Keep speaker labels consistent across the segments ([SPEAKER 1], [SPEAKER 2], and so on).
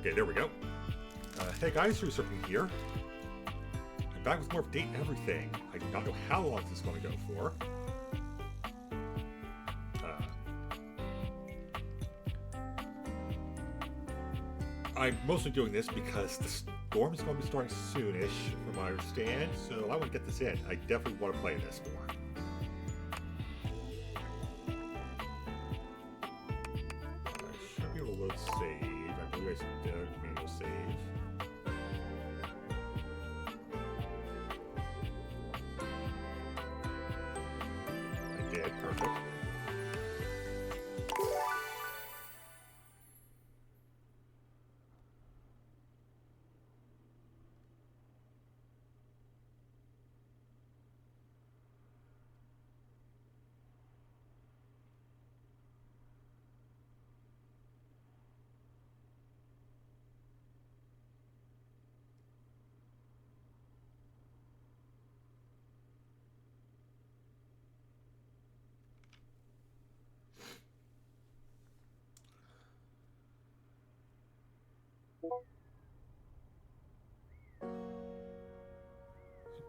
[SPEAKER 1] Okay, there we go. Hey guys, Usurping here. I'm back with more of Date and Everything. I do not know how long this is going to go for. I'm mostly doing this because the storm is going to be starting soonish, from what I understand, so I want to get this in. I definitely want to play this more. I should be able to load save. I believe I did manual save. I did, perfect.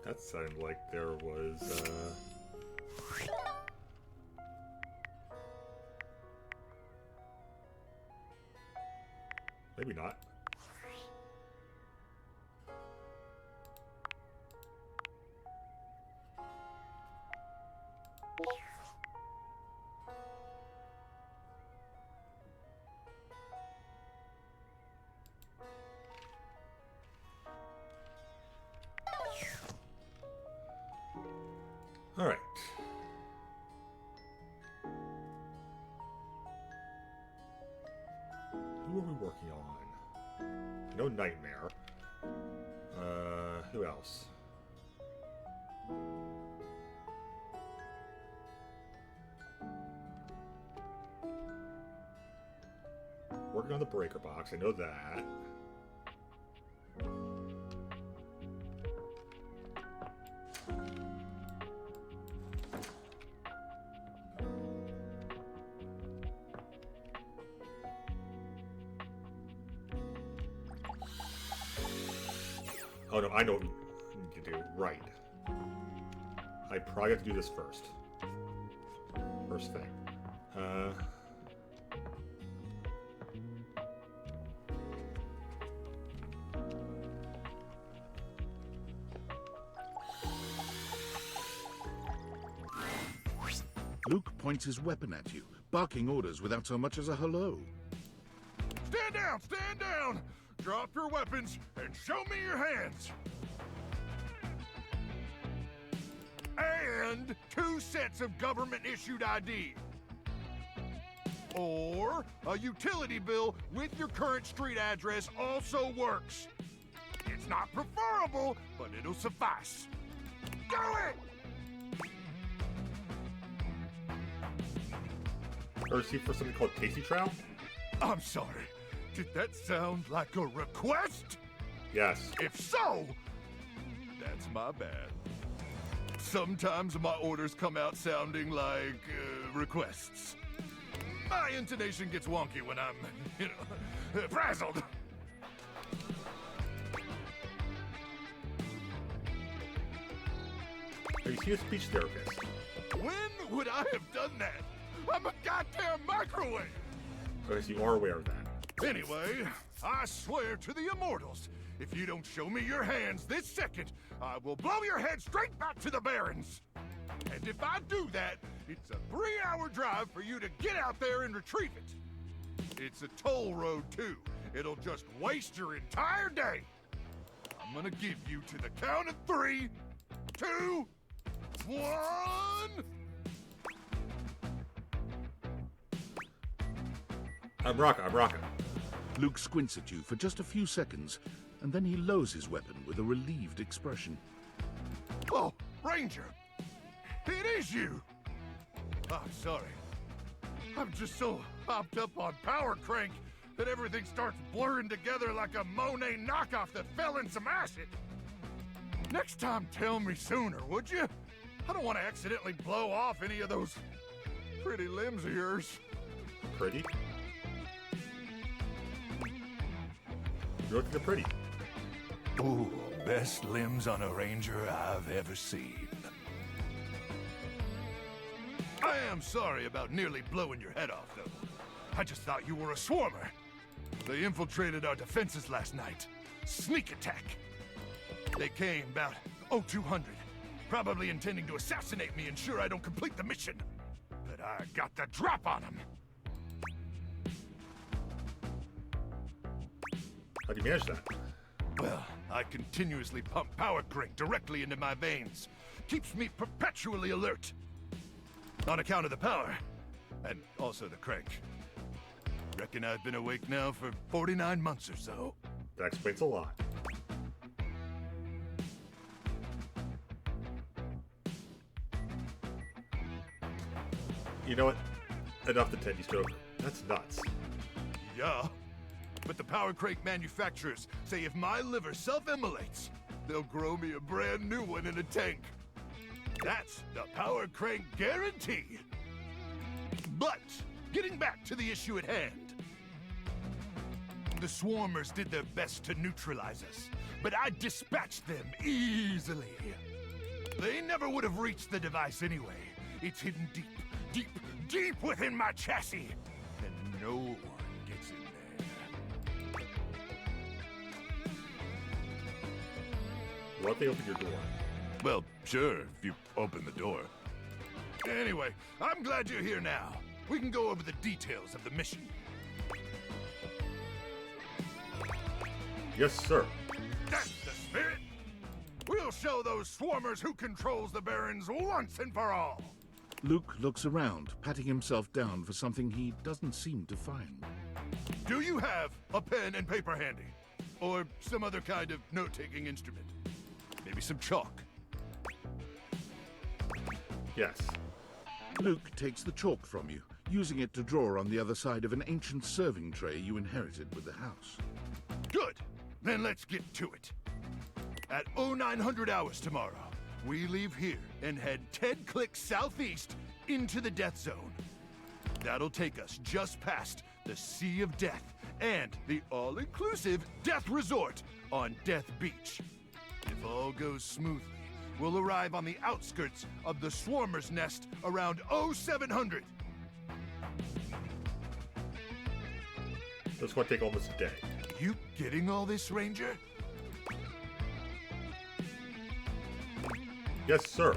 [SPEAKER 1] That sounded like there was, maybe not. All right. Who are we working on? No Nightmare. Who else? Working on the breaker box. I know that. Oh no, I know what we need to do. Right. I probably have to do this first. First thing.
[SPEAKER 2] Luke points his weapon at you, barking orders without so much as a hello.
[SPEAKER 3] Stand down! Stand down! Drop your weapons and show me your hands! And 2 sets of government-issued ID. Or a utility bill with your current street address also works. It's not preferable, but it'll suffice. Do it!
[SPEAKER 1] Urgency for something called Tasty Trout?
[SPEAKER 3] I'm sorry. Did that sound like a request?
[SPEAKER 1] Yes.
[SPEAKER 3] If so, that's my bad. Sometimes my orders come out sounding like requests. My intonation gets wonky when I'm, frazzled.
[SPEAKER 1] Are you see a speech therapist?
[SPEAKER 3] When would I have done that? I'm a goddamn microwave!
[SPEAKER 1] Because you are aware of that.
[SPEAKER 3] Anyway, I swear to the immortals, if you don't show me your hands this second, I will blow your head straight back to the Barrens. And if I do that, it's a 3-hour drive for you to get out there and retrieve it. It's a toll road, too. It'll just waste your entire day. I'm gonna give you to the count of 3, 2, 1...
[SPEAKER 1] I'm rocking.
[SPEAKER 2] Luke squints at you for just a few seconds, and then he lowers his weapon with a relieved expression.
[SPEAKER 3] Oh, Ranger! It is you! I'm sorry. I'm just so hopped up on Power Crank that everything starts blurring together like a Monet knockoff that fell in some acid. Next time, tell me sooner, would you? I don't want to accidentally blow off any of those pretty limbs of yours.
[SPEAKER 1] Pretty? You don't think they're pretty.
[SPEAKER 3] Ooh, best limbs on a ranger I've ever seen. I am sorry about nearly blowing your head off, though. I just thought you were a swarmer. They infiltrated our defenses last night. Sneak attack. They came about 0200, probably intending to assassinate me, ensure I don't complete the mission. But I got the drop on them.
[SPEAKER 1] How'd you manage that?
[SPEAKER 3] Well, I continuously pump power crank directly into my veins. Keeps me perpetually alert. On account of the power, and also the crank. Reckon I've been awake now for 49 months or so.
[SPEAKER 1] That explains a lot. You know what? Enough the Teddy stroke. That's nuts.
[SPEAKER 3] Yeah, but the power crank manufacturers say if my liver self-immolates, they'll grow me a brand new one in a tank. That's the power crank guarantee. But, getting back to the issue at hand. The swarmers did their best to neutralize us, but I dispatched them easily. They never would have reached the device anyway. It's hidden deep within my chassis, and no one gets in there.
[SPEAKER 1] What if they open your door?
[SPEAKER 3] Well, sure, if you open the door. Anyway, I'm glad you're here now. We can go over the details of the mission.
[SPEAKER 1] Yes, sir.
[SPEAKER 3] That's the spirit! We'll show those swarmers who controls the Barrens once and for all!
[SPEAKER 2] Luke looks around, patting himself down for something he doesn't seem to find.
[SPEAKER 3] Do you have a pen and paper handy? Or some other kind of note-taking instrument? Maybe some chalk?
[SPEAKER 1] Yes.
[SPEAKER 2] Luke takes the chalk from you, using it to draw on the other side of an ancient serving tray you inherited with the house.
[SPEAKER 3] Good! Then let's get to it. At 0900 hours tomorrow, we leave here and head 10 clicks southeast into the Death Zone. That'll take us just past the Sea of Death and the all-inclusive Death Resort on Death Beach. If all goes smoothly, we'll arrive on the outskirts of the Swarmer's Nest around 0700.
[SPEAKER 1] That's going to take almost a day.
[SPEAKER 3] You getting all this, Ranger?
[SPEAKER 1] Yes, sir.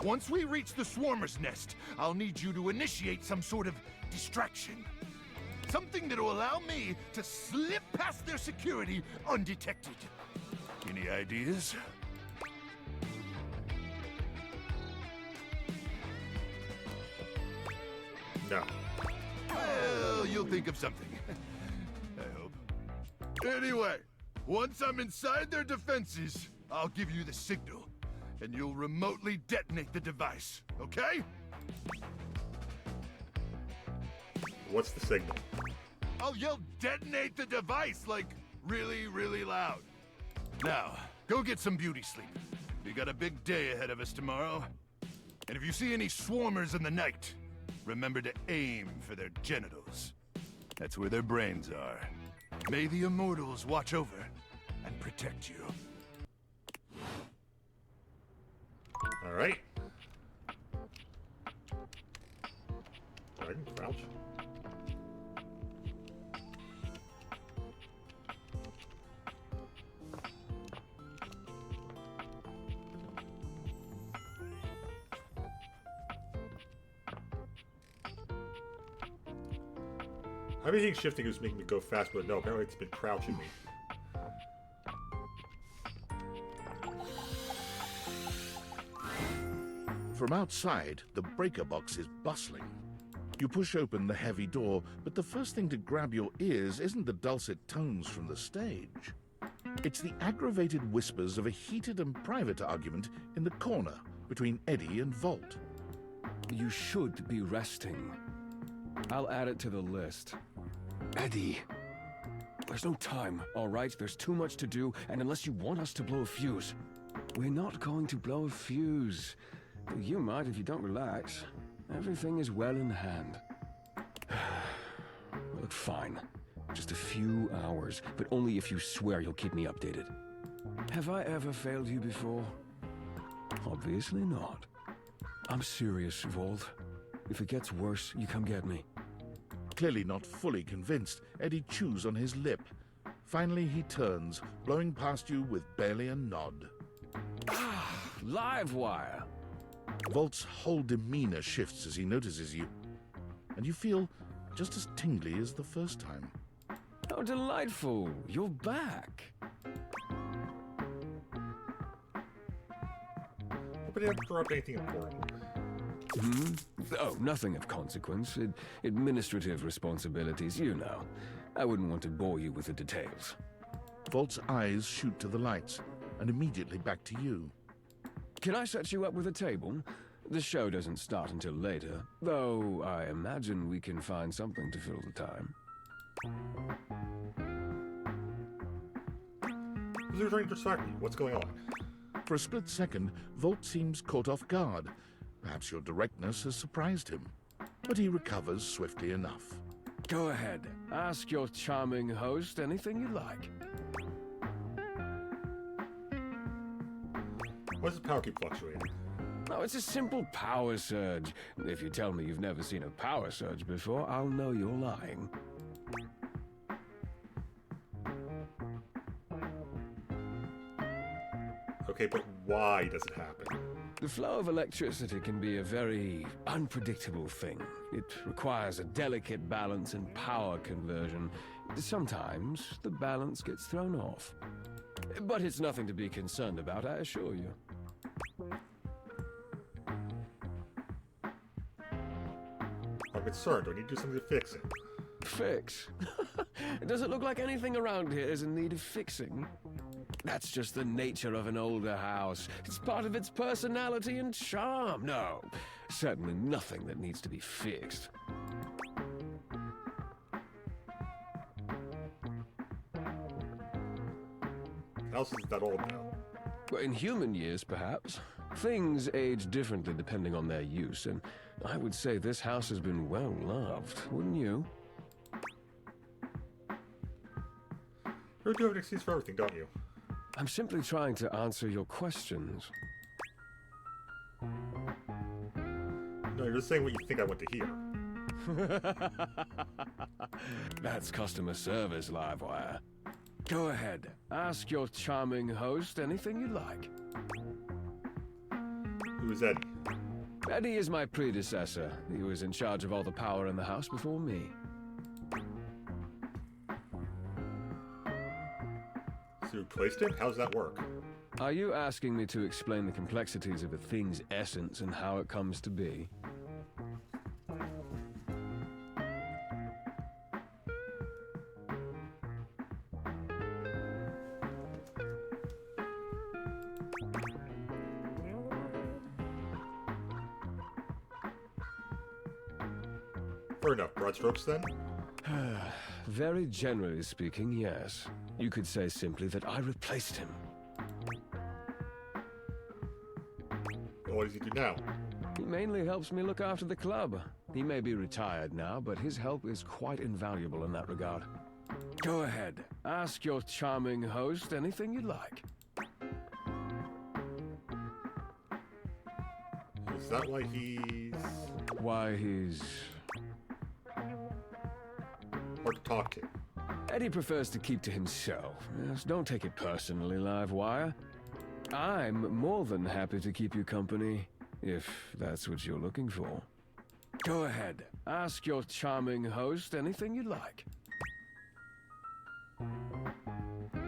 [SPEAKER 3] Once we reach the Swarmer's Nest, I'll need you to initiate some sort of distraction. Something that'll allow me to slip past their security undetected. Any ideas?
[SPEAKER 1] No.
[SPEAKER 3] Well, you'll think of something. I hope. Anyway, once I'm inside their defenses, I'll give you the signal, and you'll remotely detonate the device, okay?
[SPEAKER 1] What's the signal?
[SPEAKER 3] I'll yell detonate the device, like, really, really loud. Now, go get some beauty sleep. We got a big day ahead of us tomorrow. And if you see any swarmers in the night, remember to aim for their genitals. That's where their brains are. May the Immortals watch over and protect you.
[SPEAKER 1] All right. I can crouch. I've been thinking shifting is making me go fast, but no, apparently it's been crouching me.
[SPEAKER 2] From outside, the breaker box is bustling. You push open the heavy door, but the first thing to grab your ears isn't the dulcet tones from the stage. It's the aggravated whispers of a heated and private argument in the corner between Eddie and Volt.
[SPEAKER 4] You should be resting. I'll add it to the list. Eddie, there's no time, all right? There's too much to do, and unless you want us to blow a fuse, we're not going to blow a fuse. You might if you don't relax. Everything is well in hand. Look, fine. Just a few hours, but only if you swear you'll keep me updated. Have I ever failed you before? Obviously not. I'm serious, Volt. If it gets worse, you come get me.
[SPEAKER 2] Clearly not fully convinced, Eddie chews on his lip. Finally, he turns, blowing past you with barely a nod.
[SPEAKER 4] Livewire!
[SPEAKER 2] Volt's whole demeanor shifts as he notices you, and you feel just as tingly as the first time.
[SPEAKER 4] How delightful! You're back!
[SPEAKER 1] Hope I didn't interrupt anything important.
[SPEAKER 4] Oh, nothing of consequence. Administrative responsibilities, you know. I wouldn't want to bore you with the details.
[SPEAKER 2] Volt's eyes shoot to the lights, and immediately back to you.
[SPEAKER 4] Can I set you up with a table? The show doesn't start until later, though I imagine we can find something to fill the time.
[SPEAKER 1] Who's returning to distract me? What's going on?
[SPEAKER 2] For a split second, Volt seems caught off guard. Perhaps your directness has surprised him, but he recovers swiftly enough.
[SPEAKER 4] Go ahead. Ask your charming host anything you like.
[SPEAKER 1] Why does the power keep fluctuating?
[SPEAKER 4] Oh, it's a simple power surge. If you tell me you've never seen a power surge before, I'll know you're lying.
[SPEAKER 1] Okay, but why does it happen?
[SPEAKER 4] The flow of electricity can be a very unpredictable thing. It requires a delicate balance and power conversion. Sometimes the balance gets thrown off. But it's nothing to be concerned about, I assure you.
[SPEAKER 1] I'm concerned. Do I need to do something to fix it?
[SPEAKER 4] Fix? Does it look like anything around here is in need of fixing? That's just the nature of an older house. It's part of its personality and charm. No, certainly nothing that needs to be fixed.
[SPEAKER 1] The house isn't that old now.
[SPEAKER 4] Well, in human years, perhaps. Things age differently depending on their use, and I would say this house has been well loved, wouldn't you?
[SPEAKER 1] You do have an excuse for everything, don't you?
[SPEAKER 4] I'm simply trying to answer your questions.
[SPEAKER 1] No, you're just saying what you think I want to hear.
[SPEAKER 4] That's customer service, Livewire. Go ahead. Ask your charming host anything you like.
[SPEAKER 1] Who is Eddie?
[SPEAKER 4] Eddie is my predecessor. He was in charge of all the power in the house before me.
[SPEAKER 1] So you replaced him? How does that work?
[SPEAKER 4] Are you asking me to explain the complexities of a thing's essence and how it comes to be?
[SPEAKER 1] Fair enough. Broad strokes, then?
[SPEAKER 4] Very generally speaking, yes. You could say simply that I replaced him.
[SPEAKER 1] Well, what does he do now?
[SPEAKER 4] He mainly helps me look after the club. He may be retired now, but his help is quite invaluable in that regard. Go ahead. Ask your charming host anything you'd like.
[SPEAKER 1] Is that why he's
[SPEAKER 4] Why, he's...
[SPEAKER 1] hard to talk to?
[SPEAKER 4] Eddie prefers to keep to himself. Yes, don't take it personally, Livewire. I'm more than happy to keep you company, if that's what you're looking for. Go ahead. Ask your charming host anything you'd like.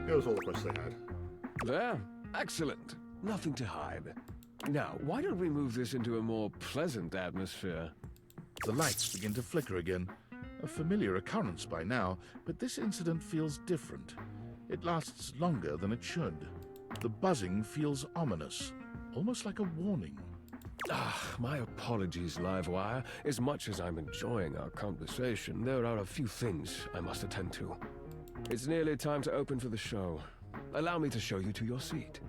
[SPEAKER 1] Those are all the questions I had.
[SPEAKER 4] There. Excellent. Nothing to hide. Now, why don't we move this into a more pleasant atmosphere?
[SPEAKER 2] The lights begin to flicker again. A familiar occurrence by now, but this incident feels different. It lasts longer than it should. The buzzing feels ominous, almost like a warning.
[SPEAKER 4] My apologies, Livewire. As much as I'm enjoying our conversation, there are a few things I must attend to. It's nearly time to open for the show. Allow me to show you to your seat.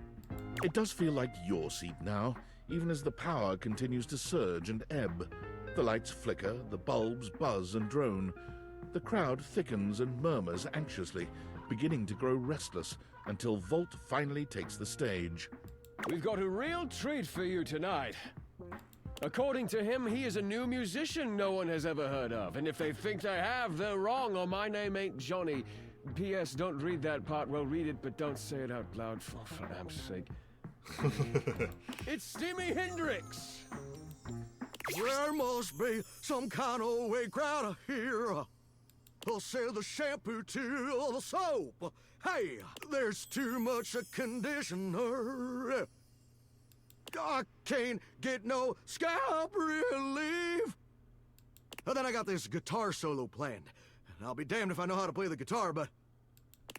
[SPEAKER 2] It does feel like your seat now, even as the power continues to surge and ebb. The lights flicker, the bulbs buzz and drone. The crowd thickens and murmurs anxiously, beginning to grow restless until Volt finally takes the stage.
[SPEAKER 4] We've got a real treat for you tonight. According to him, he is a new musician no one has ever heard of. And if they think they have, they're wrong, or my name ain't Johnny. P.S. Don't read that part. Well, read it, but don't say it out loud, for damn sake. It's Steamy Hendrix!
[SPEAKER 5] There must be some kind of way crowd here. They'll sell the shampoo to the soap. Hey, there's too much conditioner. I can't get no scalp relief. And then I got this guitar solo planned. And I'll be damned if I know how to play the guitar, but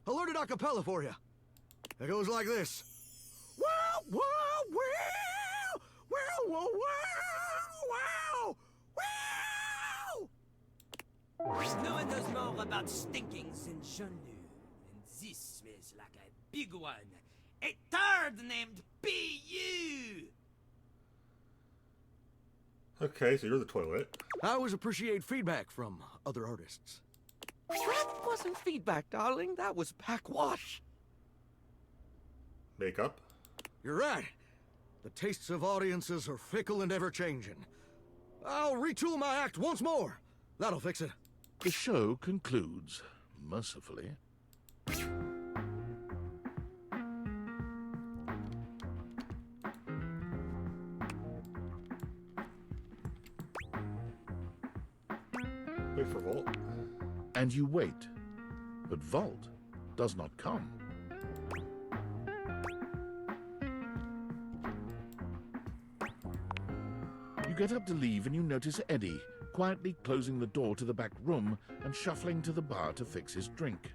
[SPEAKER 5] I learned it a cappella for you. It goes like this. Wow, wow, wow, wow, wow, wow, wow.
[SPEAKER 6] No one knows more about stinking than Jean-Luc. And this smells like a big one. A third named P.U.
[SPEAKER 1] Okay, so you're the toilet.
[SPEAKER 5] I always appreciate feedback from other artists.
[SPEAKER 7] That wasn't feedback, darling. That was backwash.
[SPEAKER 1] Makeup.
[SPEAKER 5] You're right. The tastes of audiences are fickle and ever-changing. I'll retool my act once more. That'll fix it.
[SPEAKER 2] The show concludes, mercifully.
[SPEAKER 1] Wait for Volt.
[SPEAKER 2] And you wait, but Volt does not come. You get up to leave and you notice Eddie, quietly closing the door to the back room and shuffling to the bar to fix his drink.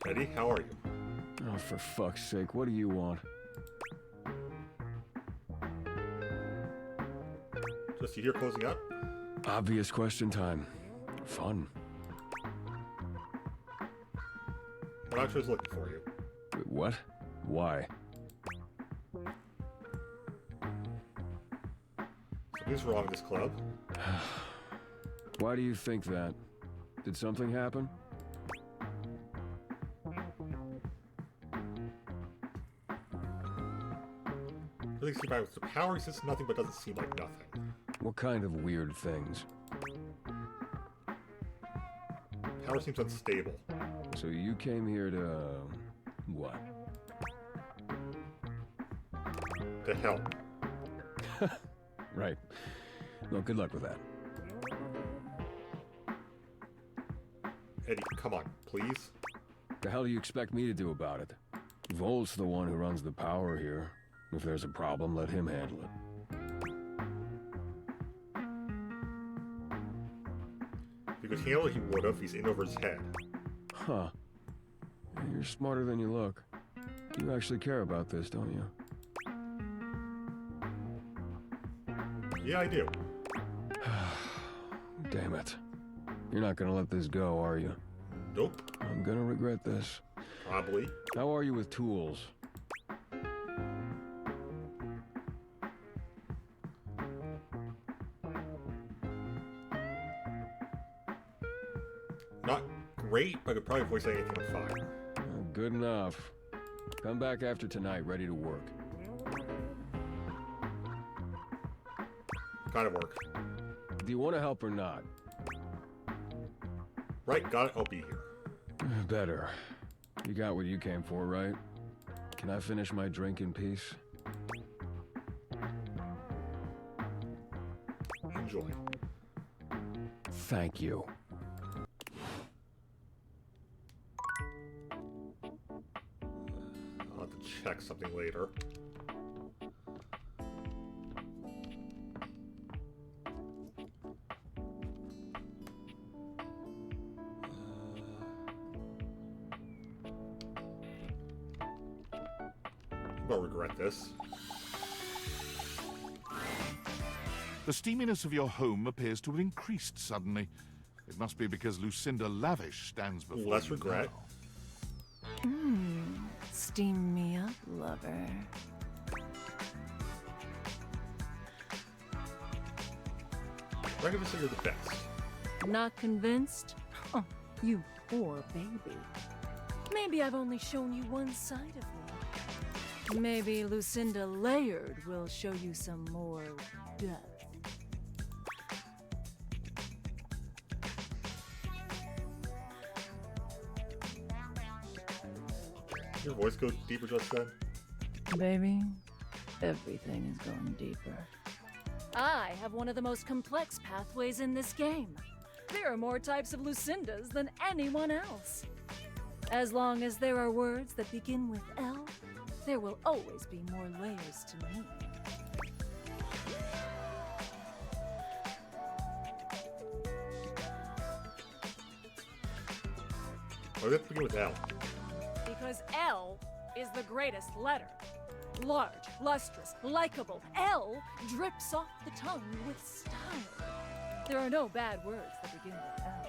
[SPEAKER 1] Eddie, how are you?
[SPEAKER 4] Oh, for fuck's sake, what do you want?
[SPEAKER 1] Just you here closing up?
[SPEAKER 4] Obvious question time. Fun.
[SPEAKER 1] Nacho's looking for you.
[SPEAKER 4] Wait, what? Why?
[SPEAKER 1] Something's wrong with this club.
[SPEAKER 4] Why do you think that? Did something happen?
[SPEAKER 1] Everything seems right with the power. He says nothing, but doesn't seem like nothing.
[SPEAKER 4] What kind of weird things?
[SPEAKER 1] Power seems unstable.
[SPEAKER 4] So you came here to... what?
[SPEAKER 1] To help.
[SPEAKER 4] Right. Well, good luck with that.
[SPEAKER 1] Eddie, come on, please.
[SPEAKER 4] The hell do you expect me to do about it? Volt's the one who runs the power here. If there's a problem, let him handle it.
[SPEAKER 1] If he could handle it, he would have. He's in over his head.
[SPEAKER 4] Huh. You're smarter than you look. You actually care about this, don't you?
[SPEAKER 1] Yeah, I do.
[SPEAKER 4] Damn it. You're not gonna let this go, are you?
[SPEAKER 1] Nope.
[SPEAKER 4] I'm gonna regret this.
[SPEAKER 1] Probably.
[SPEAKER 4] How are you with tools?
[SPEAKER 1] Not great, but I could probably voice anything on fire.
[SPEAKER 4] Good enough. Come back after tonight, ready to work.
[SPEAKER 1] Kind of work.
[SPEAKER 4] Do you want to help or not?
[SPEAKER 1] Right, got it. I'll be here.
[SPEAKER 4] Better. You got what you came for, right? Can I finish my drink in peace?
[SPEAKER 1] Enjoy.
[SPEAKER 4] Thank you.
[SPEAKER 1] I'll have to check something later. I'll regret this.
[SPEAKER 2] The steaminess of your home appears to have increased suddenly. It must be because Lucinda Lavish stands before
[SPEAKER 1] Less
[SPEAKER 2] you
[SPEAKER 1] regret.
[SPEAKER 2] now.
[SPEAKER 8] Steam me up, lover.
[SPEAKER 1] Recommend you're the best.
[SPEAKER 8] Not convinced? Oh, you poor baby. Maybe I've only shown you one side of me. Maybe Lucinda Layered will show you some more depth.
[SPEAKER 1] Your voice go deeper just then?
[SPEAKER 8] Baby, everything is going deeper. I have one of the most complex pathways in this game. There are more types of Lucindas than anyone else. As long as there are words that begin with L, there will always be more layers to me.
[SPEAKER 1] Why does it begin with L?
[SPEAKER 8] Because L is the greatest letter. Large, lustrous, likable. L drips off the tongue with style. There are no bad words that begin with L.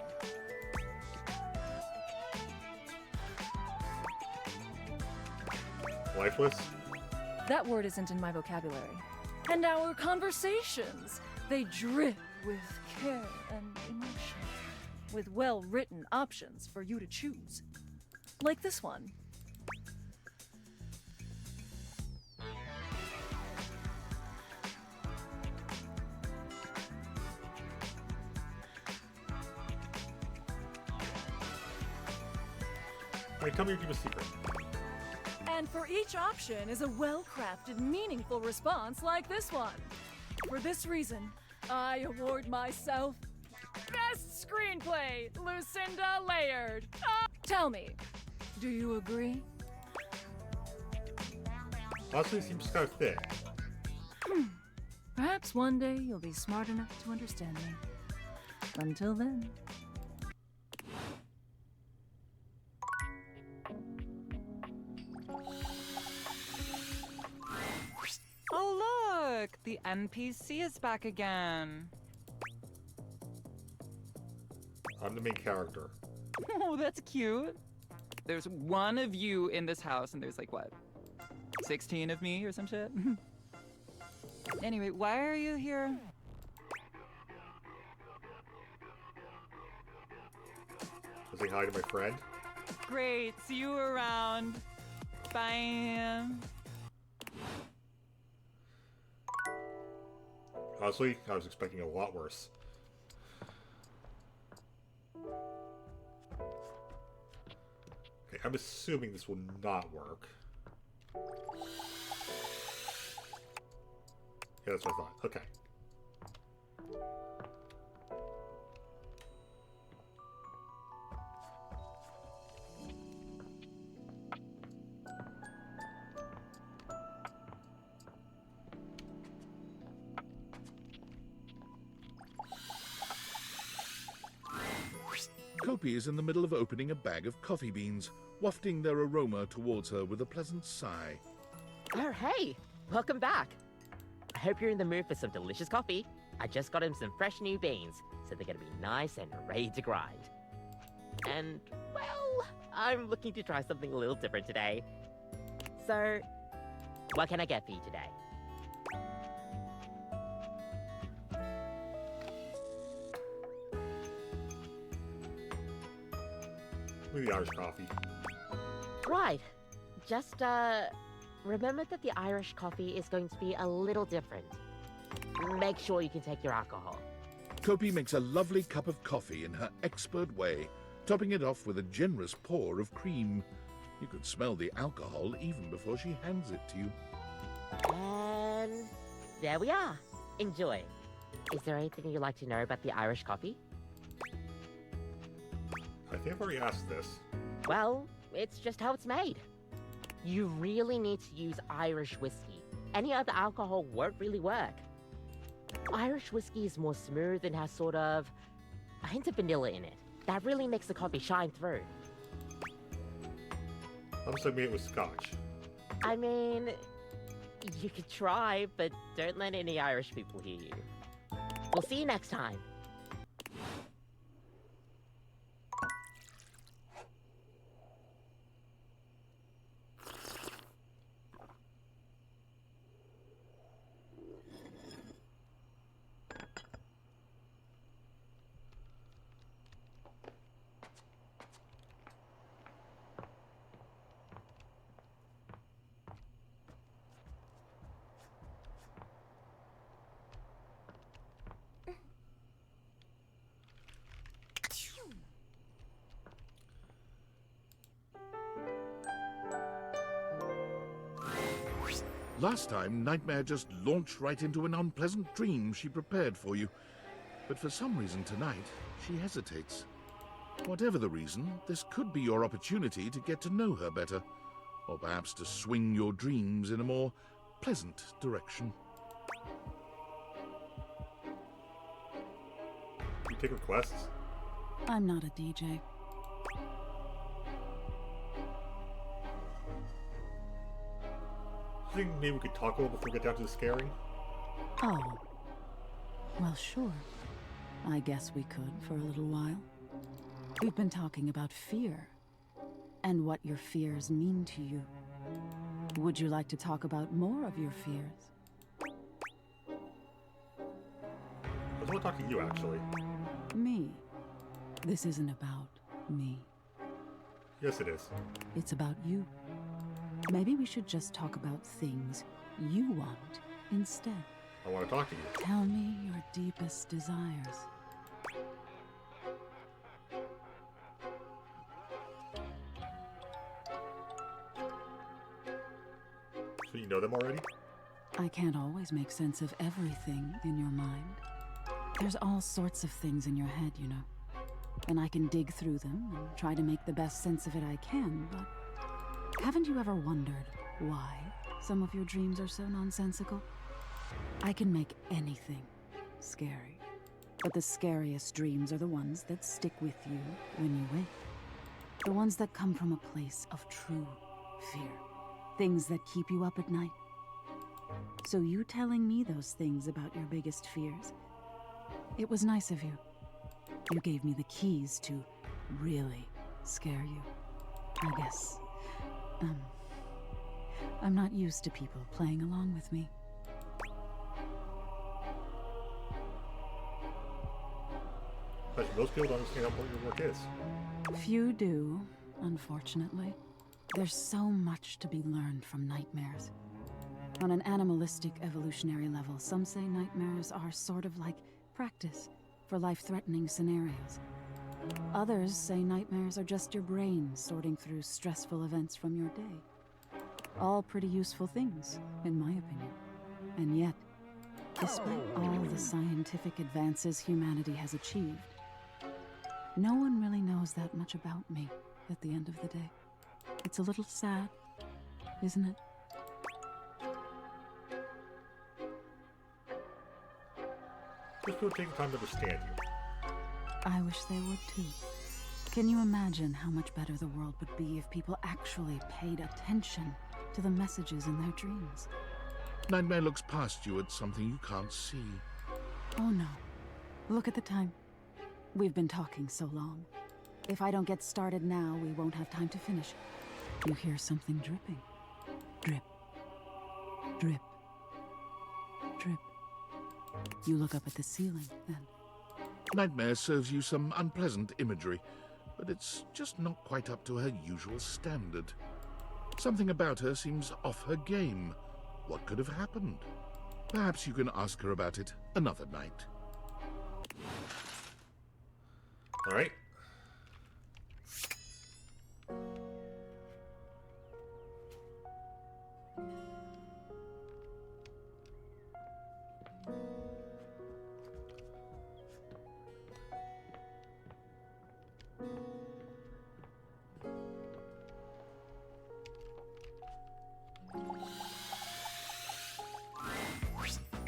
[SPEAKER 1] Lifeless?
[SPEAKER 8] That word isn't in my vocabulary. And our conversations, they drip with care and emotion, with well-written options for you to choose. Like this one.
[SPEAKER 1] Wait, tell me your deepest secret.
[SPEAKER 8] And for each option is a well-crafted, meaningful response like this one. For this reason, I award myself Best Screenplay, Lucinda Layered. Tell me, do you agree?
[SPEAKER 1] Honestly, it seems kind of thick.
[SPEAKER 8] Perhaps one day you'll be smart enough to understand me. Until then.
[SPEAKER 9] Oh, look! The NPC is back again.
[SPEAKER 1] I'm the main character.
[SPEAKER 9] Oh, that's cute. There's one of you in this house, and there's like, what? 16 of me or some shit? Anyway, why are you here?
[SPEAKER 1] To say hi to my friend.
[SPEAKER 9] Great, see you around. Bye.
[SPEAKER 1] Honestly, I was expecting a lot worse. Okay, I'm assuming this will not work. Yeah, that's what I thought. Okay.
[SPEAKER 2] Kopi is in the middle of opening a bag of coffee beans, wafting their aroma towards her with a pleasant sigh.
[SPEAKER 10] Oh, hey! Welcome back! I hope you're in the mood for some delicious coffee. I just got him some fresh new beans, so they're gonna be nice and ready to grind. And, well, I'm looking to try something a little different today. So, what can I get for you today?
[SPEAKER 1] Maybe the Irish coffee.
[SPEAKER 10] Right. Just, remember that the Irish coffee is going to be a little different. Make sure you can take your alcohol.
[SPEAKER 2] Kopi makes a lovely cup of coffee in her expert way, topping it off with a generous pour of cream. You could smell the alcohol even before she hands it to you.
[SPEAKER 10] And there we are. Enjoy. Is there anything you'd like to know about the Irish coffee?
[SPEAKER 1] I think I've already asked this.
[SPEAKER 10] Well, it's just how it's made. You really need to use Irish whiskey. Any other alcohol won't really work. Irish whiskey is more smooth and has sort of a hint of vanilla in it. That really makes the coffee shine through.
[SPEAKER 1] I'm assuming it was scotch.
[SPEAKER 10] I mean, you could try, but don't let any Irish people hear you. We'll see you next time.
[SPEAKER 2] Last time, Nightmare just launched right into an unpleasant dream she prepared for you. But for some reason tonight, she hesitates. Whatever the reason, this could be your opportunity to get to know her better, or perhaps to swing your dreams in a more pleasant direction.
[SPEAKER 1] You take requests?
[SPEAKER 11] I'm not a DJ.
[SPEAKER 1] I think maybe we could talk a little before we get down to the scaring.
[SPEAKER 11] Oh. Well, sure. I guess we could for a little while. We've been talking about fear, and what your fears mean to you. Would you like to talk about more of your fears?
[SPEAKER 1] I want to talk to you, actually.
[SPEAKER 11] Me. This isn't about me.
[SPEAKER 1] Yes, it is.
[SPEAKER 11] It's about you. Maybe we should just talk about things you want instead.
[SPEAKER 1] I want to talk to you.
[SPEAKER 11] Tell me your deepest desires.
[SPEAKER 1] So you know them already?
[SPEAKER 11] I can't always make sense of everything in your mind. There's all sorts of things in your head, you know. And I can dig through them and try to make the best sense of it I can, but haven't you ever wondered why some of your dreams are so nonsensical? I can make anything scary, but the scariest dreams are the ones that stick with you when you wake. The ones that come from a place of true fear. Things that keep you up at night. So you telling me those things about your biggest fears, it was nice of you. You gave me the keys to really scare you. I guess. I'm not used to people playing along with me.
[SPEAKER 1] But most people don't understand what your work is.
[SPEAKER 11] Few do, unfortunately. There's so much to be learned from nightmares. On an animalistic evolutionary level, some say nightmares are sort of like practice for life-threatening scenarios. Others say nightmares are just your brain sorting through stressful events from your day. All pretty useful things, in my opinion. And yet, despite all the scientific advances humanity has achieved, no one really knows that much about me at the end of the day. It's a little sad, isn't it?
[SPEAKER 1] Just people take the time to understand you.
[SPEAKER 11] I wish they would too. Can you imagine how much better the world would be if people actually paid attention to the messages in their dreams?
[SPEAKER 2] Nightmare looks past you at something you can't see.
[SPEAKER 11] Oh no. Look at the time. We've been talking so long. If I don't get started now, we won't have time to finish. You hear something dripping. Drip. Drip. Drip. You look up at the ceiling, then.
[SPEAKER 2] Nightmare serves you some unpleasant imagery, but it's just not quite up to her usual standard. Something about her seems off her game. What could have happened? Perhaps you can ask her about it another night.
[SPEAKER 1] All right.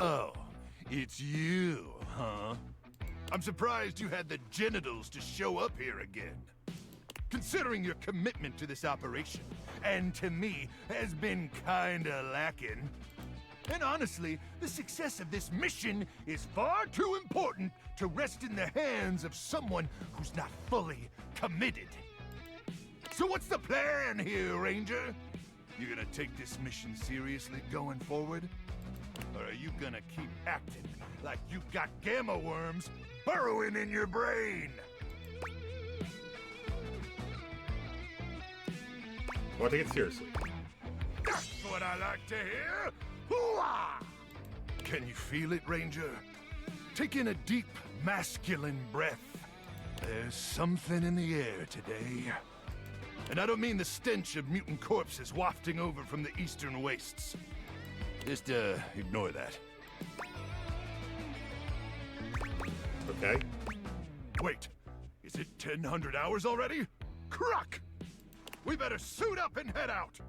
[SPEAKER 3] Oh, it's you, huh? I'm surprised you had the genitals to show up here again. Considering your commitment to this operation, and to me, has been kinda lacking. And honestly, the success of this mission is far too important to rest in the hands of someone who's not fully committed. So what's the plan here, Ranger? You gonna take this mission seriously going forward? Or are you gonna keep acting like you got gamma worms burrowing in your brain?
[SPEAKER 1] I want to take it seriously.
[SPEAKER 3] That's what I like to hear! Hooah! Can you feel it, Ranger? Take in a deep, masculine breath. There's something in the air today. And I don't mean the stench of mutant corpses wafting over from the eastern wastes. Just, ignore that.
[SPEAKER 1] Okay.
[SPEAKER 3] Wait, is it 1,000 hours already? Cruck! We better suit up and head out!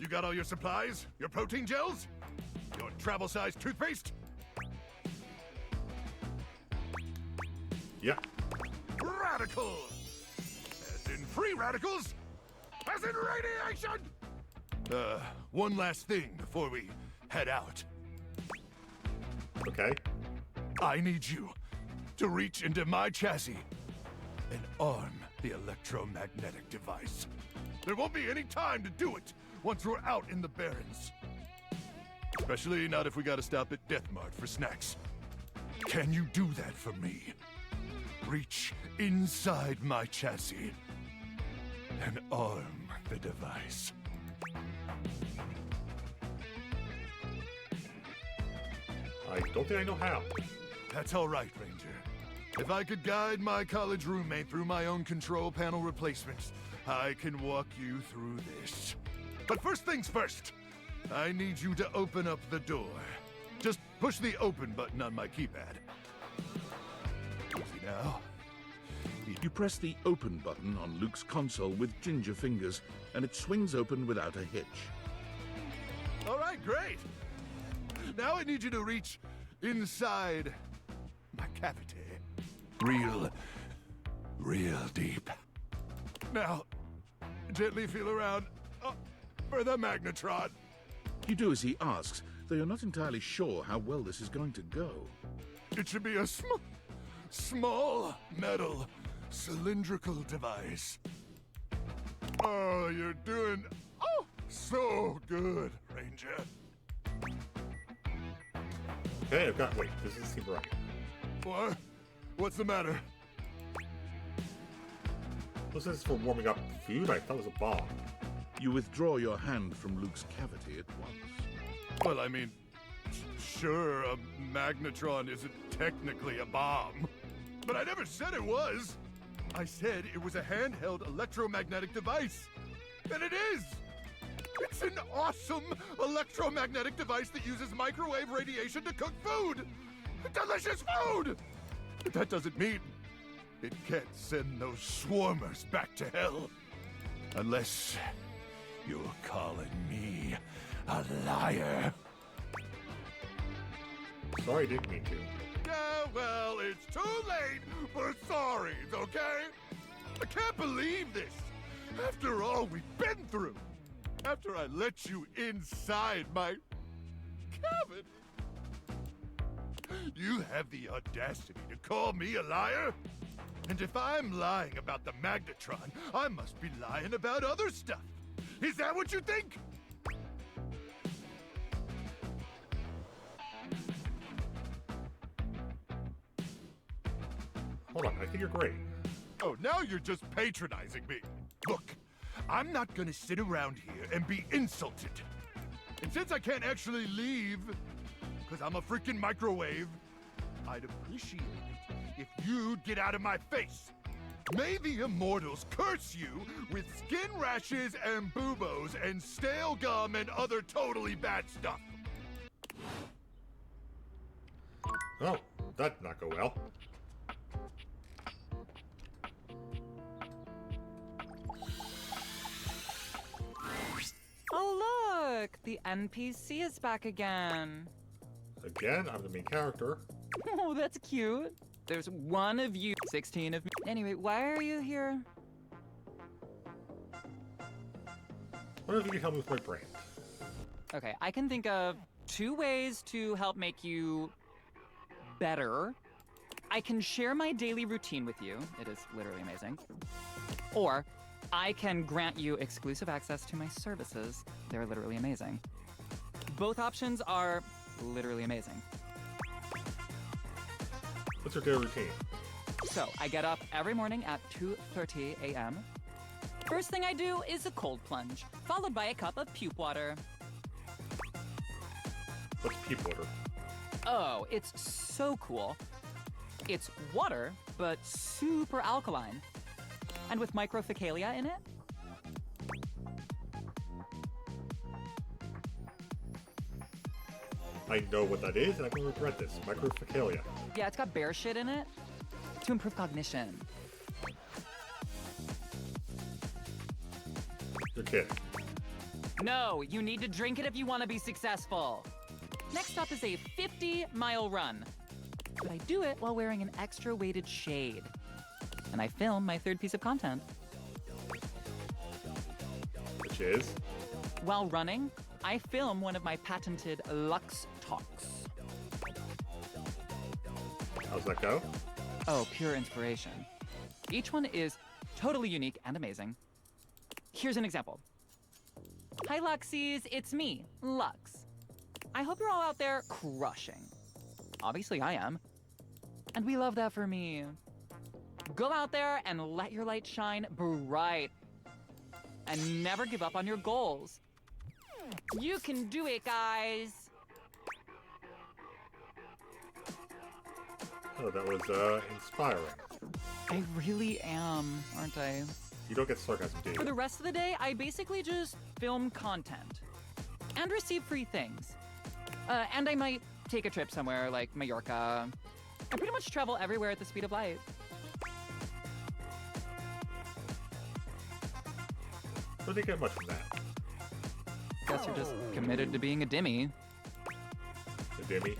[SPEAKER 3] You got all your supplies? Your protein gels? Your travel-sized toothpaste?
[SPEAKER 1] Yeah.
[SPEAKER 3] Radical! As in free radicals? As in radiation! One last thing before we head out.
[SPEAKER 1] Okay.
[SPEAKER 3] I need you to reach into my chassis and arm the electromagnetic device. There won't be any time to do it once we're out in the Barrens. Especially not if we gotta stop at Death Mart for snacks. Can you do that for me? Reach inside my chassis and arm the device.
[SPEAKER 1] I don't think I know how.
[SPEAKER 3] That's all right, Ranger. If I could guide my college roommate through my own control panel replacements, I can walk you through this. But first things first, I need you to open up the door. Just push the open button on my keypad. Easy now.
[SPEAKER 2] You press the open button on Luke's console with ginger fingers, and it swings open without a hitch.
[SPEAKER 3] All right, great. Now I need you to reach inside my cavity. Real deep. Now, gently feel around for the magnetron.
[SPEAKER 2] You do as he asks, though you're not entirely sure how well this is going to go.
[SPEAKER 3] It should be a small metal cylindrical device. Oh, you're doing so good, Ranger.
[SPEAKER 1] Okay, I've got. Wait, this doesn't seem right.
[SPEAKER 3] What? What's the matter?
[SPEAKER 1] This is for warming up food? I thought it was a bomb.
[SPEAKER 2] You withdraw your hand from Luke's cavity at once.
[SPEAKER 3] Well, I mean, sure, a magnetron isn't technically a bomb. But I never said it was. I said it was a handheld electromagnetic device. And it is! It's an awesome electromagnetic device that uses microwave radiation to cook food! Delicious food! But that doesn't mean it can't send those swarmers back to hell. Unless you're calling me a liar.
[SPEAKER 1] Sorry, didn't mean to.
[SPEAKER 3] Yeah, well, it's too late for sorries, okay? I can't believe this. After all we've been through. After I let you inside my cavity. You have the audacity to call me a liar? And if I'm lying about the magnetron, I must be lying about other stuff. Is that what you think?
[SPEAKER 1] Hold on, I think you're great.
[SPEAKER 3] Oh, now you're just patronizing me. Look, I'm not gonna sit around here and be insulted. And since I can't actually leave, because I'm a freaking microwave, I'd appreciate it if you'd get out of my face. May the immortals curse you with skin rashes and buboes and stale gum and other totally bad stuff.
[SPEAKER 1] Oh, that did not go well.
[SPEAKER 9] Oh, look! The NPC is back again.
[SPEAKER 1] Again, I'm the main character.
[SPEAKER 9] Oh, that's cute. There's one of you, 16 of me. Anyway, why are you here?
[SPEAKER 1] What if you can help me with my brand?
[SPEAKER 9] Okay, I can think of 2 ways to help make you better. I can share my daily routine with you. It is literally amazing. Or I can grant you exclusive access to my services. They're literally amazing. Both options are literally amazing.
[SPEAKER 1] What's your daily routine?
[SPEAKER 9] So, I get up every morning at 2:30 a.m. First thing I do is a cold plunge, followed by a cup of puke water.
[SPEAKER 1] What's puke water?
[SPEAKER 9] Oh, it's so cool. It's water, but super alkaline. And with microfecalia in it.
[SPEAKER 1] I know what that is, and I'm going to regret this. Microfacalia.
[SPEAKER 9] Yeah, it's got bear shit in it to improve cognition.
[SPEAKER 1] You're kidding.
[SPEAKER 9] No, you need to drink it if you want to be successful. Next up is a 50-mile run. But I do it while wearing an extra weighted shade. And I film my third piece of content.
[SPEAKER 1] Which is?
[SPEAKER 9] While running, I film one of my patented Lux Talks.
[SPEAKER 1] How's that go?
[SPEAKER 9] Oh, pure inspiration. Each one is totally unique and amazing. Here's an example. Hi, Luxies, it's me, Lux. I hope you're all out there crushing. Obviously, I am. And we love that for me. Go out there and let your light shine bright. And never give up on your goals. You can do it, guys.
[SPEAKER 1] Oh, that was inspiring.
[SPEAKER 9] I really am, aren't I?
[SPEAKER 1] You don't get sarcasm, do you?
[SPEAKER 9] For the rest of the day, I basically just film content. And receive free things. And I might take a trip somewhere like Mallorca. I pretty much travel everywhere at the speed of light.
[SPEAKER 1] Don't you get much from that?
[SPEAKER 9] Guess you're just committed to being a dimmy.
[SPEAKER 1] The dimmy?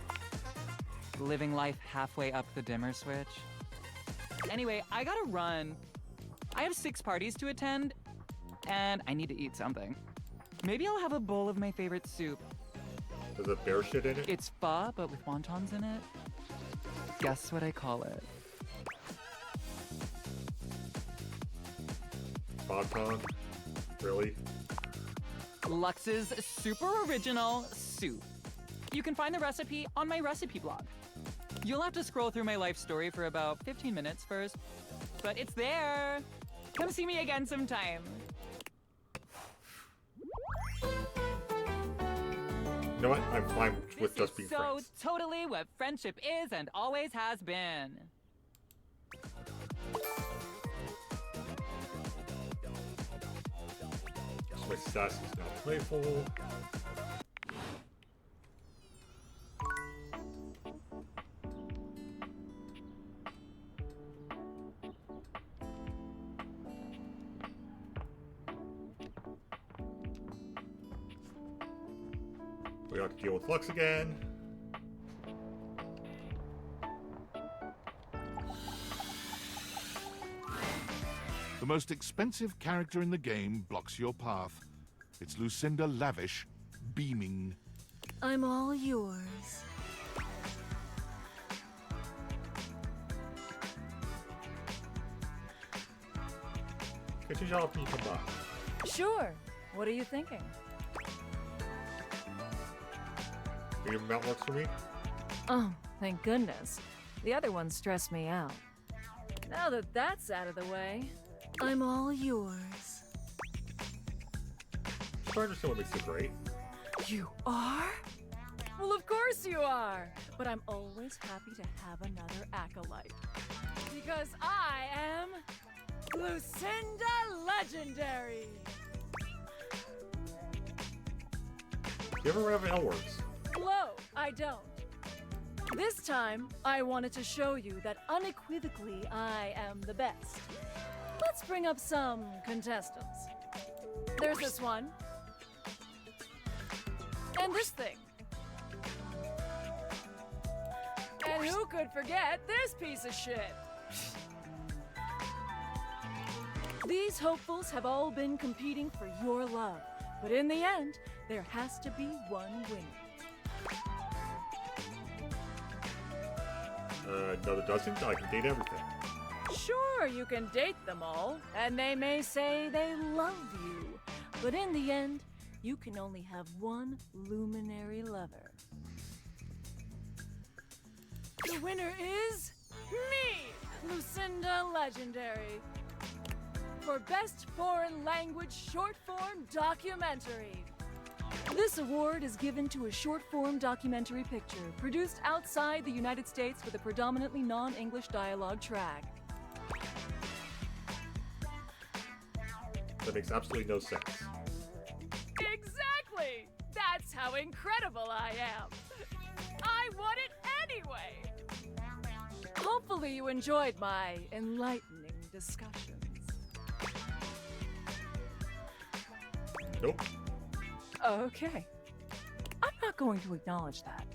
[SPEAKER 9] Living life halfway up the dimmer switch. Anyway, I gotta run. I have 6 parties to attend, and I need to eat something. Maybe I'll have a bowl of my favorite soup.
[SPEAKER 1] Does it bear shit in it?
[SPEAKER 9] It's pho, but with wontons in it. Guess what I call it?
[SPEAKER 1] Bonton? Really?
[SPEAKER 9] Lux's super original soup. You can find the recipe on my recipe blog. You'll have to scroll through my life story for about 15 minutes first, but it's there. Come see me again sometime.
[SPEAKER 1] You know what? I'm fine with
[SPEAKER 9] This
[SPEAKER 1] just being
[SPEAKER 9] is so
[SPEAKER 1] friends.
[SPEAKER 9] totally what friendship is and always has been.
[SPEAKER 1] So my sass is now playful. We have to deal with Lux again.
[SPEAKER 2] The most expensive character in the game blocks your path. It's Lucinda Lavish, beaming.
[SPEAKER 8] I'm all yours.
[SPEAKER 1] Get your job when you come by.
[SPEAKER 8] Sure. What are you thinking?
[SPEAKER 1] Do you mount Lux for me?
[SPEAKER 8] Oh, thank goodness. The other ones stress me out. Now that that's out of the way, I'm all yours.
[SPEAKER 1] I understand what makes it great.
[SPEAKER 8] You are? Well, of course you are. But I'm always happy to have another acolyte. Because I am Lucinda Legendary.
[SPEAKER 1] You ever have L-words?
[SPEAKER 8] Hello, I don't. This time, I wanted to show you that unequivocally I am the best. Let's bring up some contestants. There's this one. And this thing. And who could forget this piece of shit? These hopefuls have all been competing for your love. But in the end, there has to be one winner.
[SPEAKER 1] No, there doesn't. I can date everything.
[SPEAKER 8] Sure, you can date them all, and they may say they love you. But in the end, you can only have one luminary lover. The winner is me, Lucinda Legendary, for Best Foreign Language Short Form Documentary. This award is given to a short-form documentary picture produced outside the United States with a predominantly non-English dialogue track.
[SPEAKER 1] That makes absolutely no sense.
[SPEAKER 8] Exactly! That's how incredible I am! I want it anyway! Hopefully you enjoyed my enlightening discussions.
[SPEAKER 1] Nope.
[SPEAKER 8] Okay. I'm not going to acknowledge that.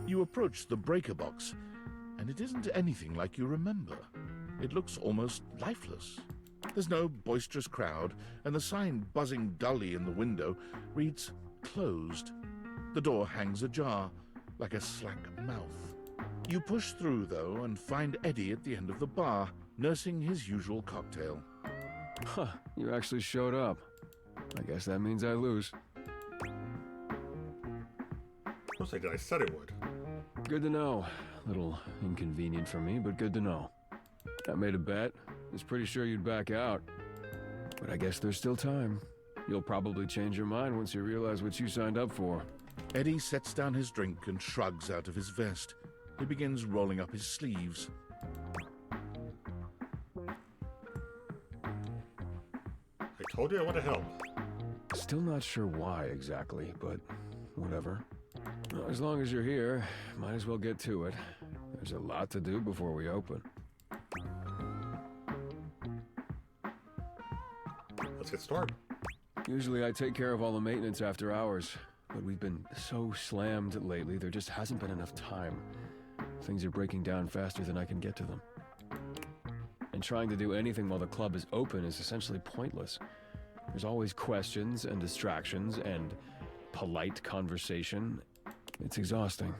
[SPEAKER 2] You approach the breaker box, and it isn't anything like you remember. It looks almost lifeless. There's no boisterous crowd, and the sign buzzing dully in the window reads closed. The door hangs ajar, like a slack mouth. You push through, though, and find Eddie at the end of the bar, nursing his usual cocktail.
[SPEAKER 4] Huh, you actually showed up. I guess that means I lose.
[SPEAKER 1] Of course I did. I said it would.
[SPEAKER 4] Good to know. Little inconvenient for me, but good to know. I made a bet. Was pretty sure you'd back out. But I guess there's still time. You'll probably change your mind once you realize what you signed up for.
[SPEAKER 2] Eddie sets down his drink and shrugs out of his vest. He begins rolling up his sleeves.
[SPEAKER 1] I told you I want to help.
[SPEAKER 4] Still not sure why exactly, but whatever. Well, as long as you're here, might as well get to it. There's a lot to do before we open.
[SPEAKER 1] Let's get started.
[SPEAKER 4] Usually I take care of all the maintenance after hours, but we've been so slammed lately, there just hasn't been enough time. Things are breaking down faster than I can get to them. And trying to do anything while the club is open is essentially pointless. There's always questions and distractions and polite conversation. It's exhausting.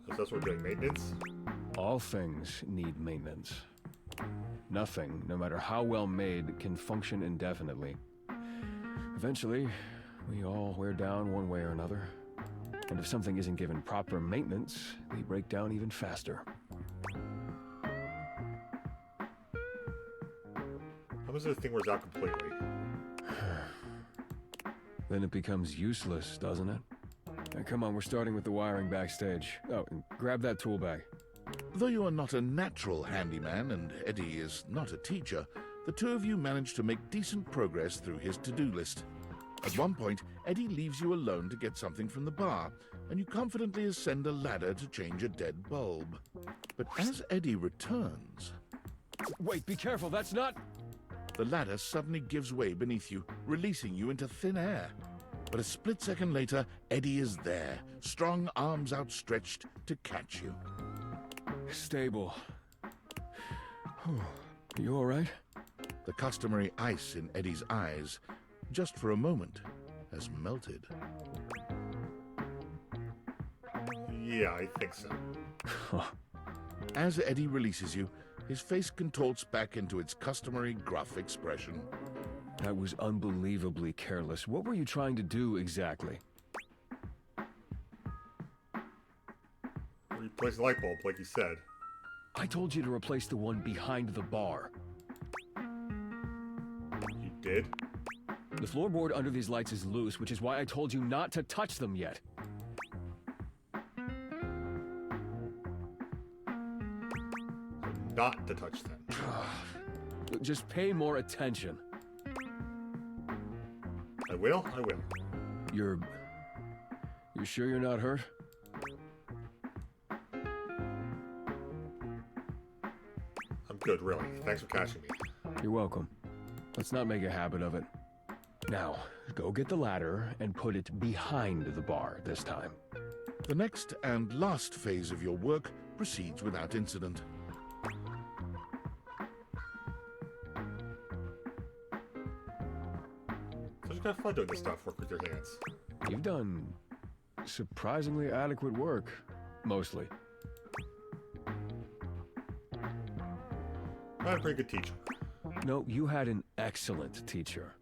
[SPEAKER 1] So that's what we're doing, maintenance?
[SPEAKER 4] All things need maintenance. Nothing, no matter how well made, can function indefinitely. Eventually, we all wear down one way or another. And if something isn't given proper maintenance, they break down even faster.
[SPEAKER 1] How much of the thing wears out completely?
[SPEAKER 4] Then it becomes useless, doesn't it? Now, come on, we're starting with the wiring backstage. Oh, and grab that tool bag.
[SPEAKER 2] Though you are not a natural handyman and Eddie is not a teacher, the two of you manage to make decent progress through his to-do list. At one point, Eddie leaves you alone to get something from the bar, and you confidently ascend a ladder to change a dead bulb. But as Eddie returns...
[SPEAKER 4] Wait, be careful, that's not...
[SPEAKER 2] The ladder suddenly gives way beneath you, releasing you into thin air. But a split second later, Eddie is there, strong arms outstretched to catch you.
[SPEAKER 4] Stable. You all right?
[SPEAKER 2] The customary ice in Eddie's eyes, just for a moment, has melted.
[SPEAKER 1] Yeah, I think so.
[SPEAKER 2] As Eddie releases you, his face contorts back into its customary gruff expression.
[SPEAKER 4] That was unbelievably careless. What were you trying to do exactly?
[SPEAKER 1] Replace the light bulb, like you said.
[SPEAKER 4] I told you to replace the one behind the bar.
[SPEAKER 1] You did?
[SPEAKER 4] The floorboard under these lights is loose, which is why I told you not to touch them yet.
[SPEAKER 1] Not to touch them.
[SPEAKER 4] Just pay more attention.
[SPEAKER 1] I will, I will.
[SPEAKER 4] You're sure you're not hurt?
[SPEAKER 1] I'm good, really. Thanks for catching me.
[SPEAKER 4] You're welcome. Let's not make a habit of it. Now, go get the ladder and put it behind the bar this time.
[SPEAKER 2] The next and last phase of your work proceeds without incident.
[SPEAKER 1] It's kind of fun doing this stuff, work with your hands.
[SPEAKER 4] You've done surprisingly adequate work, mostly.
[SPEAKER 1] I had a pretty good teacher.
[SPEAKER 4] No, you had an excellent teacher.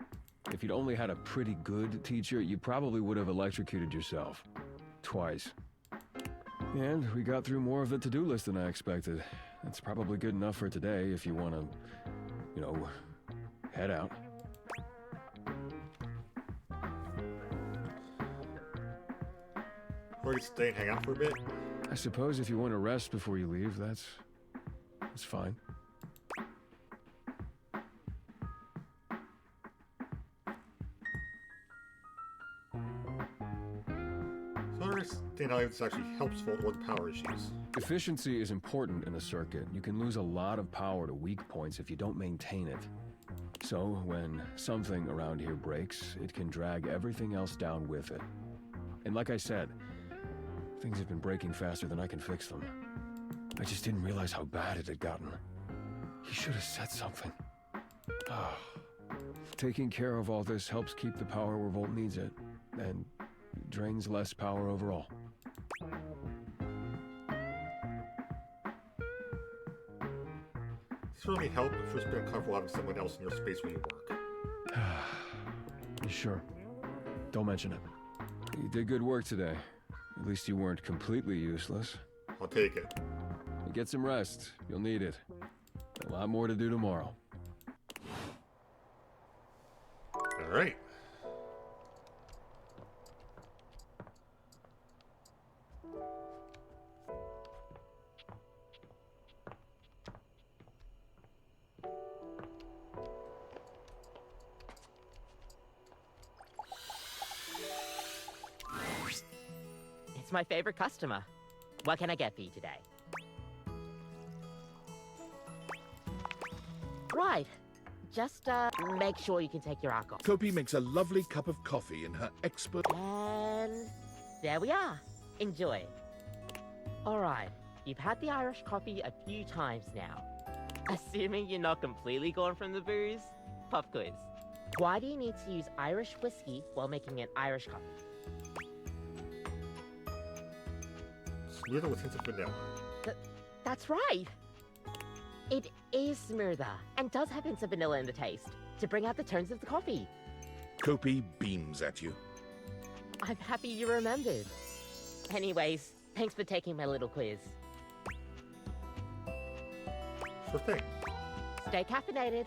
[SPEAKER 4] If you'd only had a pretty good teacher, you probably would have electrocuted yourself. Twice. And we got through more of the to-do list than I expected. That's probably good enough for today if you want to, head out.
[SPEAKER 1] Or you stay and hang out for a bit?
[SPEAKER 4] I suppose if you want to rest before you leave, that's fine.
[SPEAKER 1] So I don't understand how this actually helps with the power issues.
[SPEAKER 4] Efficiency is important in a circuit. You can lose a lot of power to weak points if you don't maintain it. So, when something around here breaks, it can drag everything else down with it. And like I said, things have been breaking faster than I can fix them. I just didn't realize how bad it had gotten. He should have said something. Taking care of all this helps keep the power where Volt needs it, and drains less power overall.
[SPEAKER 1] Does it really help if it's been uncomfortable having someone else in your space where you work?
[SPEAKER 4] You sure? Don't mention it. You did good work today. At least you weren't completely useless.
[SPEAKER 1] I'll take it.
[SPEAKER 4] Get some rest. You'll need it. A lot more to do tomorrow.
[SPEAKER 1] Alright.
[SPEAKER 10] It's my favorite customer. What can I get for you today? Right. Just, make sure you can take your alcohol.
[SPEAKER 2] Kopi makes a lovely cup of coffee in her expert...
[SPEAKER 10] And there we are. Enjoy. Alright, you've had the Irish coffee a few times now. Assuming you're not completely gone from the booze, pop quiz. Why do you need to use Irish whiskey while making an Irish coffee?
[SPEAKER 1] Smoother with hints of vanilla.
[SPEAKER 10] That's right! It is smoother, and does have hints of vanilla in the taste, to bring out the tones of the coffee.
[SPEAKER 2] Kopi beams at you.
[SPEAKER 10] I'm happy you remembered. Anyways, thanks for taking my little quiz.
[SPEAKER 1] Sure thing.
[SPEAKER 10] Stay caffeinated.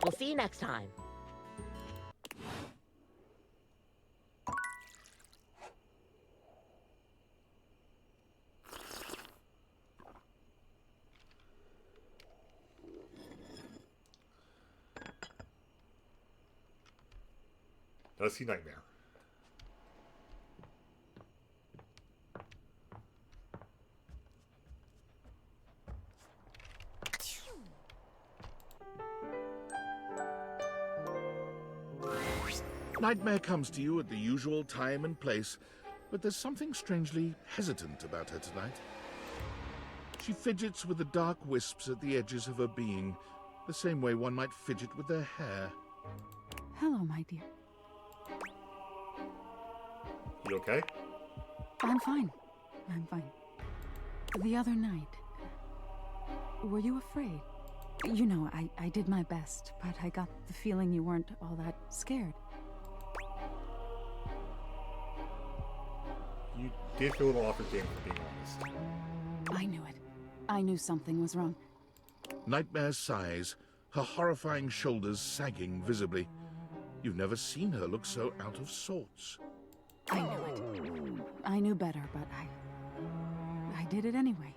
[SPEAKER 10] We'll see you next time.
[SPEAKER 1] Does see Nightmare.
[SPEAKER 2] Nightmare comes to you at the usual time and place, but there's something strangely hesitant about her tonight. She fidgets with the dark wisps at the edges of her being, the same way one might fidget with their hair.
[SPEAKER 11] Hello, my dear.
[SPEAKER 1] You okay?
[SPEAKER 11] I'm fine. I'm fine. The other night, were you afraid? You know, I did my best, but I got the feeling you weren't all that scared.
[SPEAKER 1] You did feel a little off your game, for being honest.
[SPEAKER 11] I knew it. I knew something was wrong.
[SPEAKER 2] Nightmare sighs, her horrifying shoulders sagging visibly. You've never seen her look so out of sorts.
[SPEAKER 11] I knew it. I knew better, but I did it anyway.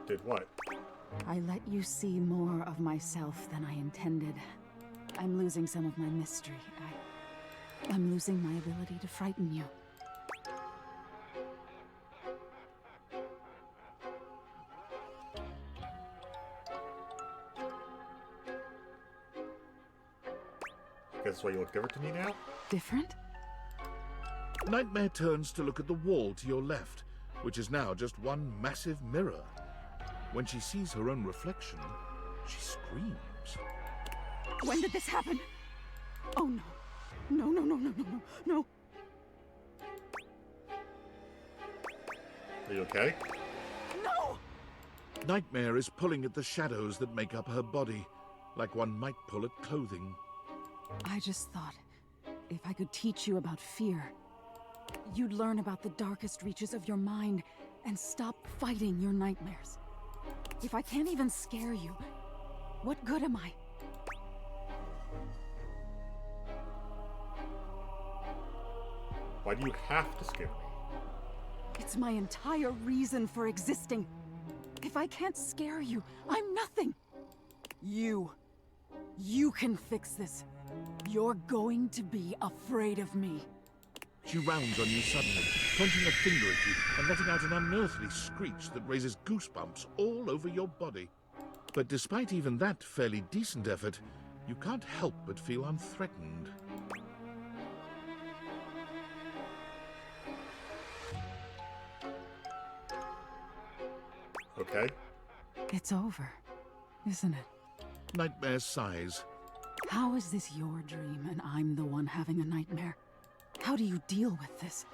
[SPEAKER 1] Did what?
[SPEAKER 11] I let you see more of myself than I intended. I'm losing some of my mystery. I'm losing my ability to frighten you.
[SPEAKER 1] Guess why you look different to me now?
[SPEAKER 11] Different?
[SPEAKER 2] Nightmare turns to look at the wall to your left, which is now just one massive mirror. When she sees her own reflection, she screams.
[SPEAKER 11] When did this happen? Oh no. No, no, no, no, no, no, no.
[SPEAKER 1] Are you okay?
[SPEAKER 11] No!
[SPEAKER 2] Nightmare is pulling at the shadows that make up her body, like one might pull at clothing.
[SPEAKER 11] I just thought, if I could teach you about fear, you'd learn about the darkest reaches of your mind and stop fighting your nightmares. If I can't even scare you, what good am I?
[SPEAKER 1] Why do you have to scare me?
[SPEAKER 11] It's my entire reason for existing. If I can't scare you, I'm nothing. You can fix this. You're going to be afraid of me.
[SPEAKER 2] She rounds on you suddenly, pointing a finger at you and letting out an unearthly screech that raises goosebumps all over your body. But despite even that fairly decent effort, you can't help but feel unthreatened.
[SPEAKER 1] Okay.
[SPEAKER 11] It's over, isn't it?
[SPEAKER 2] Nightmare sighs.
[SPEAKER 11] How is this your dream and I'm the one having a nightmare? How do you deal with this?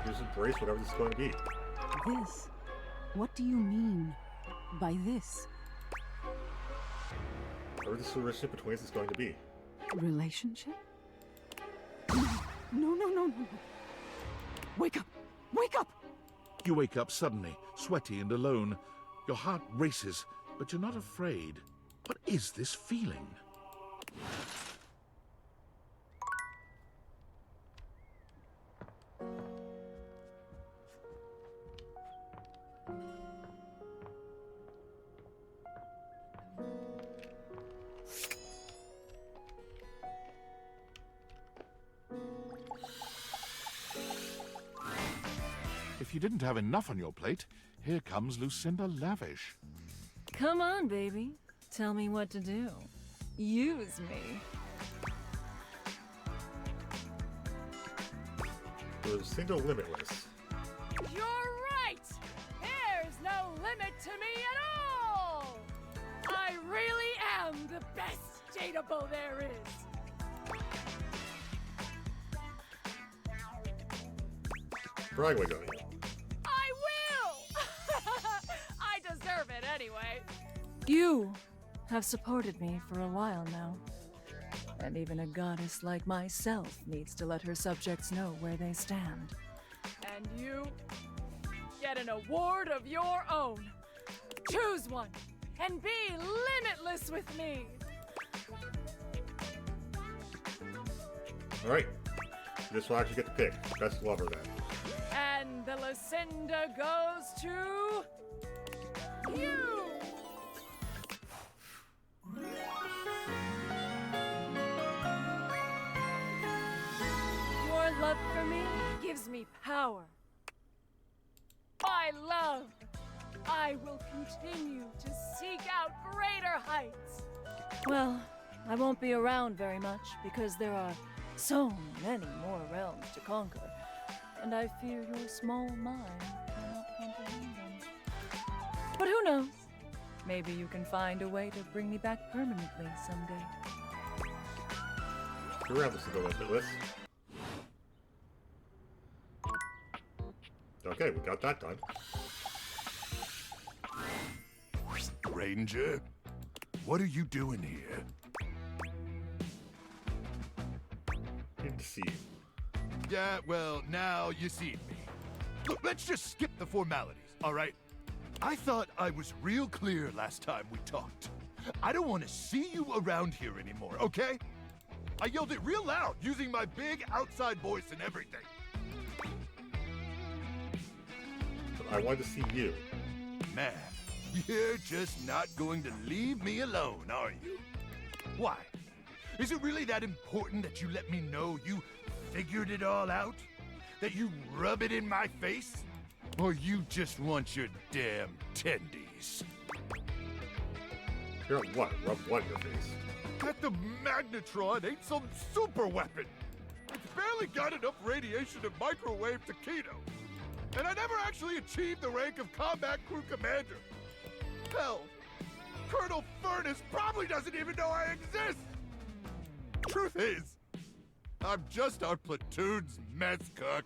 [SPEAKER 1] Just embrace whatever this is going to be.
[SPEAKER 11] This? What do you mean by this?
[SPEAKER 1] Whatever this relationship between us is going to be.
[SPEAKER 11] Relationship? No. Wake up! Wake up!
[SPEAKER 2] You wake up suddenly, sweaty and alone. Your heart races, but you're not afraid. What is this feeling? If you didn't have enough on your plate, here comes Lucinda Lavish.
[SPEAKER 8] Come on, baby. Tell me what to do. Use me.
[SPEAKER 1] Lucinda Limitless.
[SPEAKER 8] You're right! There's no limit to me at all! I really am the best dateable there is!
[SPEAKER 1] Brag away, don't you?
[SPEAKER 8] I will! I deserve it anyway. You have supported me for a while now. And even a goddess like myself needs to let her subjects know where they stand. And you get an award of your own. Choose one and be limitless with me.
[SPEAKER 1] Alright. This will actually get to pick. Best lover then.
[SPEAKER 8] And the Lucinda goes to you! Your love for me gives me power. My love, I will continue to seek out greater heights. Well, I won't be around very much because there are so many more realms to conquer. And I fear your small mind cannot comprehend them. But who knows? Maybe you can find a way to bring me back permanently someday.
[SPEAKER 1] You're around Lucinda Limitless. Okay, we got that done.
[SPEAKER 3] Ranger, what are you doing here?
[SPEAKER 1] Good to see you.
[SPEAKER 3] Yeah, well, now you see me. Look, let's just skip the formalities, all right? I thought I was real clear last time we talked. I don't want to see you around here anymore, okay? I yelled it real loud, using my big outside voice and everything.
[SPEAKER 1] But I wanted to see you.
[SPEAKER 3] Man, you're just not going to leave me alone, are you? Why? Is it really that important that you let me know you figured it all out? That you rub it in my face? Or you just want your damn tendies?
[SPEAKER 1] You're at what? Rub what in your face?
[SPEAKER 3] That the Magnetron ain't some super weapon. It's barely got enough radiation to microwave taquito. And I never actually achieved the rank of combat crew commander. Hell, Colonel Furnace probably doesn't even know I exist. Truth is, I'm just our platoon's mess cook.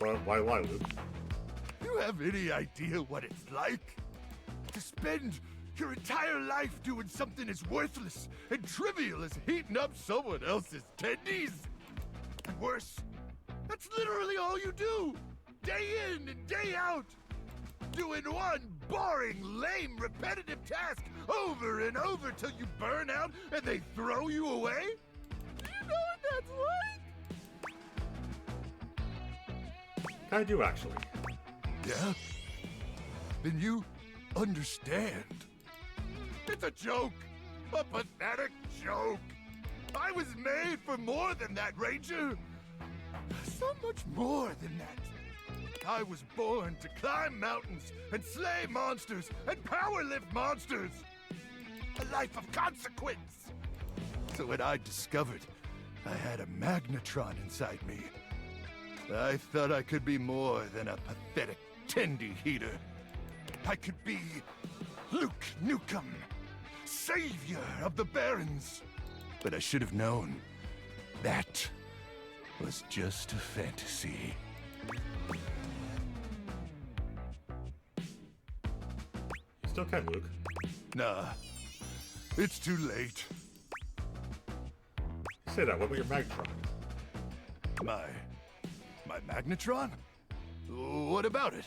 [SPEAKER 1] But why lie, Luke?
[SPEAKER 3] You have any idea what it's like? To spend your entire life doing something as worthless and trivial as heating up someone else's tendies? And worse, that's literally all you do, day in and day out. Doing one boring, lame, repetitive task over and over till you burn out and they throw you away? You know what that's like?
[SPEAKER 1] I do, actually.
[SPEAKER 3] Yeah? Then you understand. It's a joke. A pathetic joke. I was made for more than that, Ranger. So much more than that. I was born to climb mountains and slay monsters and power lift monsters. A life of consequence. So when I discovered I had a magnetron inside me, I thought I could be more than a pathetic tendy heater. I could be Luke Nukem, savior of the Barrens. But I should have known that was just a fantasy.
[SPEAKER 1] You still can, Luke.
[SPEAKER 3] Nah, it's too late.
[SPEAKER 1] You say that, what about your Magtron?
[SPEAKER 3] My magnetron? What about it?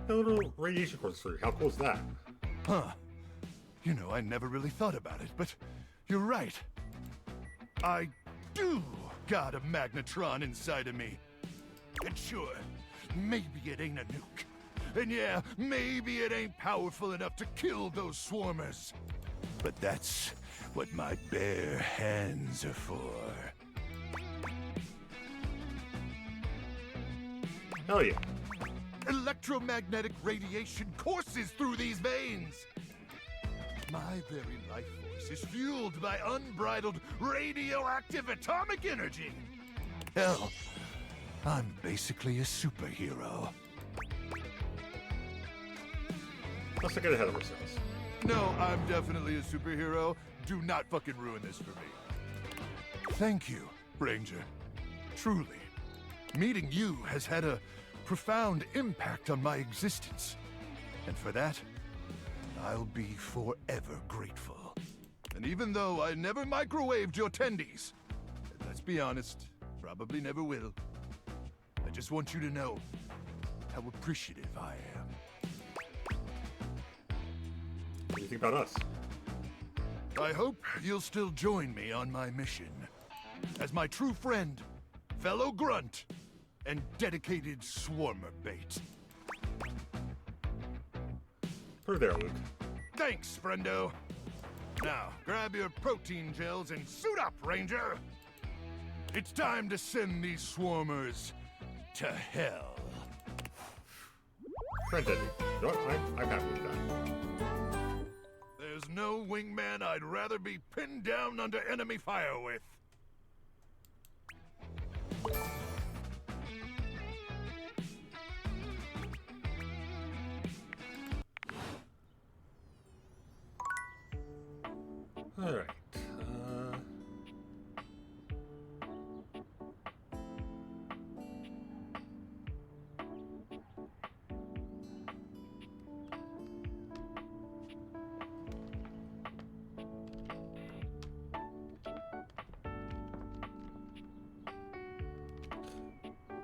[SPEAKER 1] A little radiation course through. How cool is that?
[SPEAKER 3] Huh. You know, I never really thought about it, but you're right. I do got a magnetron inside of me. And sure, maybe it ain't a nuke. And yeah, maybe it ain't powerful enough to kill those swarmers. But that's what my bare hands are for.
[SPEAKER 1] Hell yeah.
[SPEAKER 3] Electromagnetic radiation courses through these veins. My very life force is fueled by unbridled radioactive atomic energy. Hell, I'm basically a superhero.
[SPEAKER 1] Let's not get ahead of ourselves.
[SPEAKER 3] No, I'm definitely a superhero. Do not fucking ruin this for me. Thank you, Ranger. Truly. Meeting you has had a profound impact on my existence. And for that, I'll be forever grateful. And even though I never microwaved your tendies, and let's be honest, probably never will, I just want you to know how appreciative I am.
[SPEAKER 1] What do you think about us?
[SPEAKER 3] I hope you'll still join me on my mission. As my true friend, fellow grunt, and dedicated swarmer bait.
[SPEAKER 1] Put her there, Luke.
[SPEAKER 3] Thanks, friendo. Now, grab your protein gels and suit up, Ranger. It's time to send these swarmers to hell.
[SPEAKER 1] Friend Eddie. You know what? I'm happy with that.
[SPEAKER 3] There's no wingman I'd rather be pinned down under enemy fire with.
[SPEAKER 1] All right.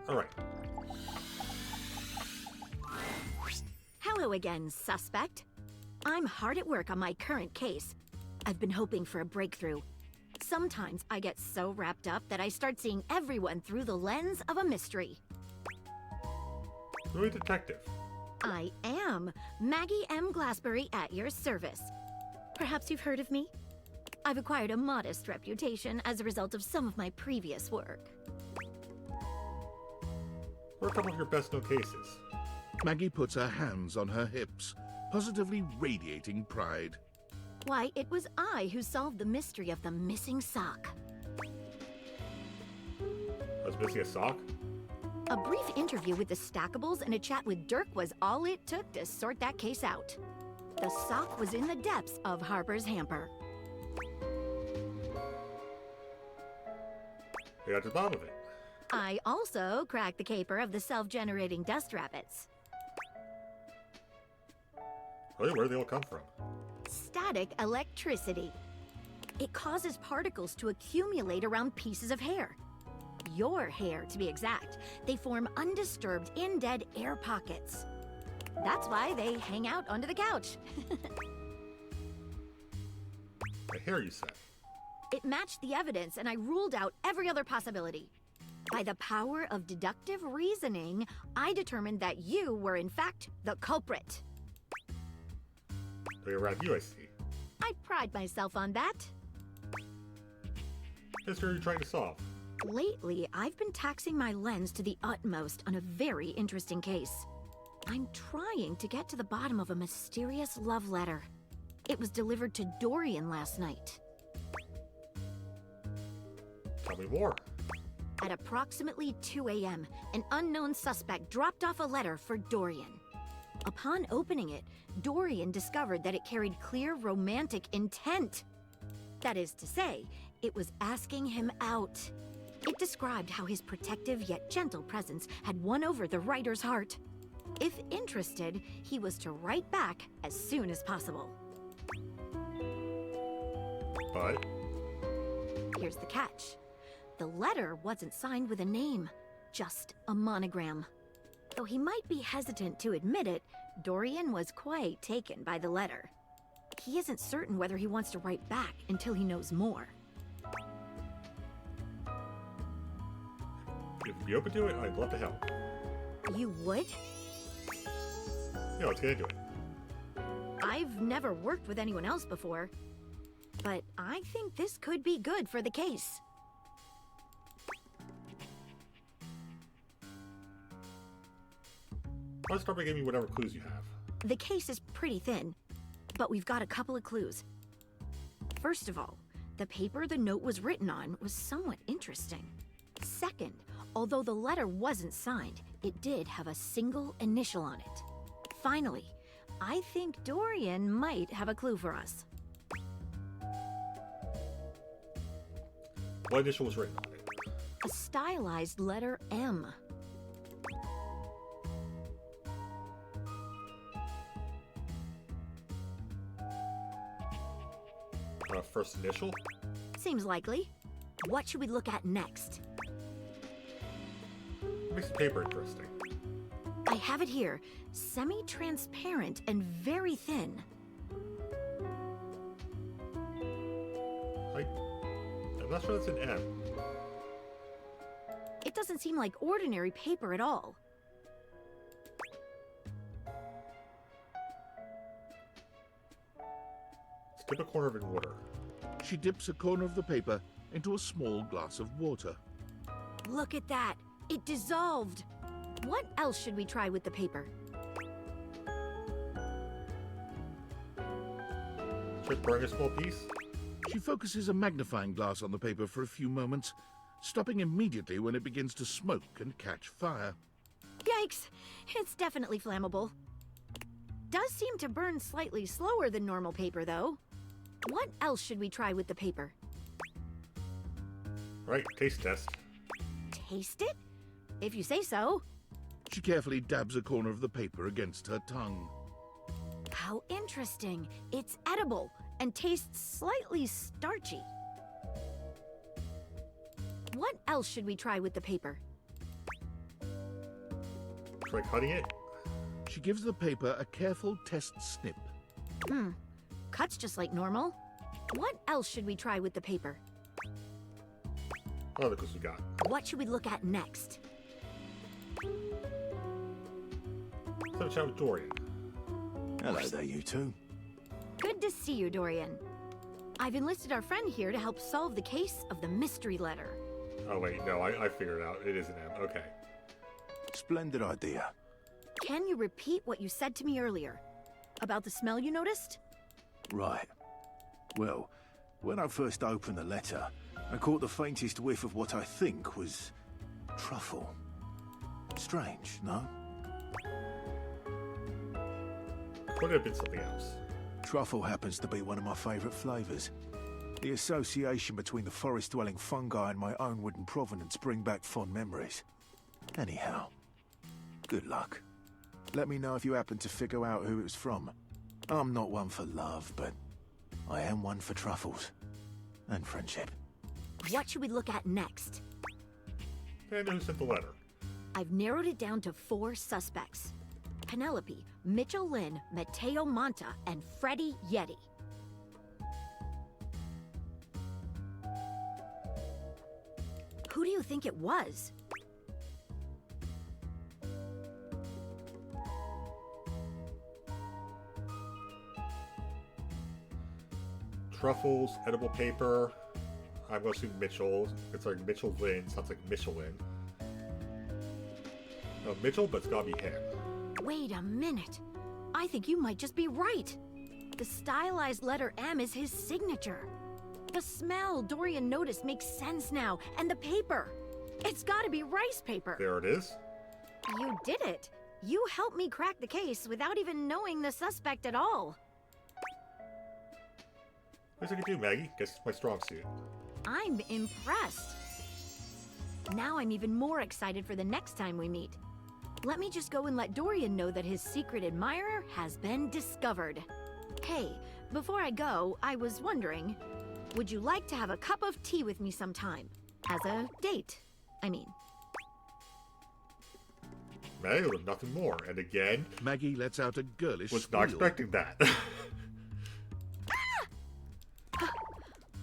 [SPEAKER 1] All right.
[SPEAKER 12] Hello again, suspect. I'm hard at work on my current case. I've been hoping for a breakthrough. Sometimes I get so wrapped up that I start seeing everyone through the lens of a mystery.
[SPEAKER 1] You're a detective.
[SPEAKER 12] I am Maggie M. Glassbury at your service. Perhaps you've heard of me? I've acquired a modest reputation as a result of some of my previous work.
[SPEAKER 1] We're a couple of your best-known cases.
[SPEAKER 2] Maggie puts her hands on her hips, positively radiating pride.
[SPEAKER 12] Why, it was I who solved the mystery of the missing sock.
[SPEAKER 1] I was missing a sock?
[SPEAKER 12] A brief interview with the Stackables and a chat with Dirk was all it took to sort that case out. The sock was in the depths of Harper's hamper.
[SPEAKER 1] We got to the bottom of it.
[SPEAKER 12] I also cracked the caper of the self-generating dust rabbits.
[SPEAKER 1] Really? Where do they all come from?
[SPEAKER 12] Static electricity. It causes particles to accumulate around pieces of hair. your hair to be exact. They form undisturbed, in-dead air pockets. That's why they hang out under the couch.
[SPEAKER 1] My hair, you said.
[SPEAKER 12] It matched the evidence, and I ruled out every other possibility. By the power of deductive reasoning, I determined that you were in fact the culprit.
[SPEAKER 1] They around you, I see.
[SPEAKER 12] I pride myself on that.
[SPEAKER 1] Mystery you're trying to solve.
[SPEAKER 12] Lately, I've been taxing my lens to the utmost on a very interesting case. I'm trying to get to the bottom of a mysterious love letter. It was delivered to Dorian last night.
[SPEAKER 1] Tell me more.
[SPEAKER 12] At approximately 2 a.m., an unknown suspect dropped off a letter for Dorian. Upon opening it, Dorian discovered that it carried clear romantic intent. That is to say, it was asking him out. It described how his protective yet gentle presence had won over the writer's heart. If interested, he was to write back as soon as possible.
[SPEAKER 1] But?
[SPEAKER 12] Here's the catch. The letter wasn't signed with a name, just a monogram. Though he might be hesitant to admit it, Dorian was quite taken by the letter. He isn't certain whether he wants to write back until he knows more.
[SPEAKER 1] If you'd be open to it, I'd love to help.
[SPEAKER 12] You would?
[SPEAKER 1] Yeah, let's get into it.
[SPEAKER 12] I've never worked with anyone else before, but I think this could be good for the case.
[SPEAKER 1] Let's start by giving me whatever clues you have.
[SPEAKER 12] The case is pretty thin, but we've got a couple of clues. First of all, the paper the note was written on was somewhat interesting. Second, although the letter wasn't signed, it did have a single initial on it. Finally, I think Dorian might have a clue for us.
[SPEAKER 1] What initial was written on it?
[SPEAKER 12] A stylized letter M.
[SPEAKER 1] First initial?
[SPEAKER 12] Seems likely. What should we look at next?
[SPEAKER 1] What makes the paper interesting?
[SPEAKER 12] I have it here. Semi-transparent and very thin.
[SPEAKER 1] I'm not sure that's an M.
[SPEAKER 12] It doesn't seem like ordinary paper at all.
[SPEAKER 1] Let's dip a corner of it in water.
[SPEAKER 2] She dips a corner of the paper into a small glass of water.
[SPEAKER 12] Look at that! It dissolved! What else should we try with the paper?
[SPEAKER 1] Try pouring a small piece?
[SPEAKER 2] She focuses a magnifying glass on the paper for a few moments, stopping immediately when it begins to smoke and catch fire.
[SPEAKER 12] Yikes! It's definitely flammable. Does seem to burn slightly slower than normal paper, though. What else should we try with the paper?
[SPEAKER 1] Right, taste test.
[SPEAKER 12] Taste it? If you say so.
[SPEAKER 2] She carefully dabs a corner of the paper against her tongue.
[SPEAKER 12] How interesting. It's edible and tastes slightly starchy. What else should we try with the paper?
[SPEAKER 1] Try cutting it?
[SPEAKER 2] She gives the paper a careful test snip.
[SPEAKER 12] Cuts just like normal. What else should we try with the paper?
[SPEAKER 1] What other clues we got?
[SPEAKER 12] What should we look at next?
[SPEAKER 1] Let's have a chat with Dorian.
[SPEAKER 13] Hello there, you two.
[SPEAKER 12] Good to see you, Dorian. I've enlisted our friend here to help solve the case of the mystery letter.
[SPEAKER 1] Oh wait, no, I figured it out. It is an M. Okay.
[SPEAKER 13] Splendid idea.
[SPEAKER 12] Can you repeat what you said to me earlier? About the smell you noticed?
[SPEAKER 13] Right. Well, when I first opened the letter, I caught the faintest whiff of what I think was truffle. Strange, no?
[SPEAKER 1] Could have been something else.
[SPEAKER 13] Truffle happens to be one of my favourite flavours. The association between the forest-dwelling fungi and my own wooden provenance bring back fond memories. Anyhow, good luck. Let me know if you happen to figure out who it was from. I'm not one for love, but I am one for truffles. And friendship.
[SPEAKER 12] What should we look at next?
[SPEAKER 1] And who sent the letter?
[SPEAKER 12] I've narrowed it down to 4 suspects. Penelope, Mitchell Lynn, Mateo Monta, and Freddie Yeti. Who do you think it was?
[SPEAKER 1] Truffles, edible paper. I'm going to assume Mitchell. It's like Mitchell Lynn. Sounds like Michelin. No, Mitchell, but it's got to be him.
[SPEAKER 12] Wait a minute. I think you might just be right. The stylized letter M is his signature. The smell Dorian noticed makes sense now, and the paper. It's gotta be rice paper.
[SPEAKER 1] There it is.
[SPEAKER 12] You did it. You helped me crack the case without even knowing the suspect at all.
[SPEAKER 1] What I can do, Maggie? Guess it's my strong suit.
[SPEAKER 12] I'm impressed. Now I'm even more excited for the next time we meet. Let me just go and let Dorian know that his secret admirer has been discovered. Hey, before I go, I was wondering, would you like to have a cup of tea with me sometime? As a date, I mean.
[SPEAKER 1] Maggie was nothing more, and again...
[SPEAKER 2] Maggie lets out a girlish
[SPEAKER 1] was
[SPEAKER 2] squeal.
[SPEAKER 1] not expecting that.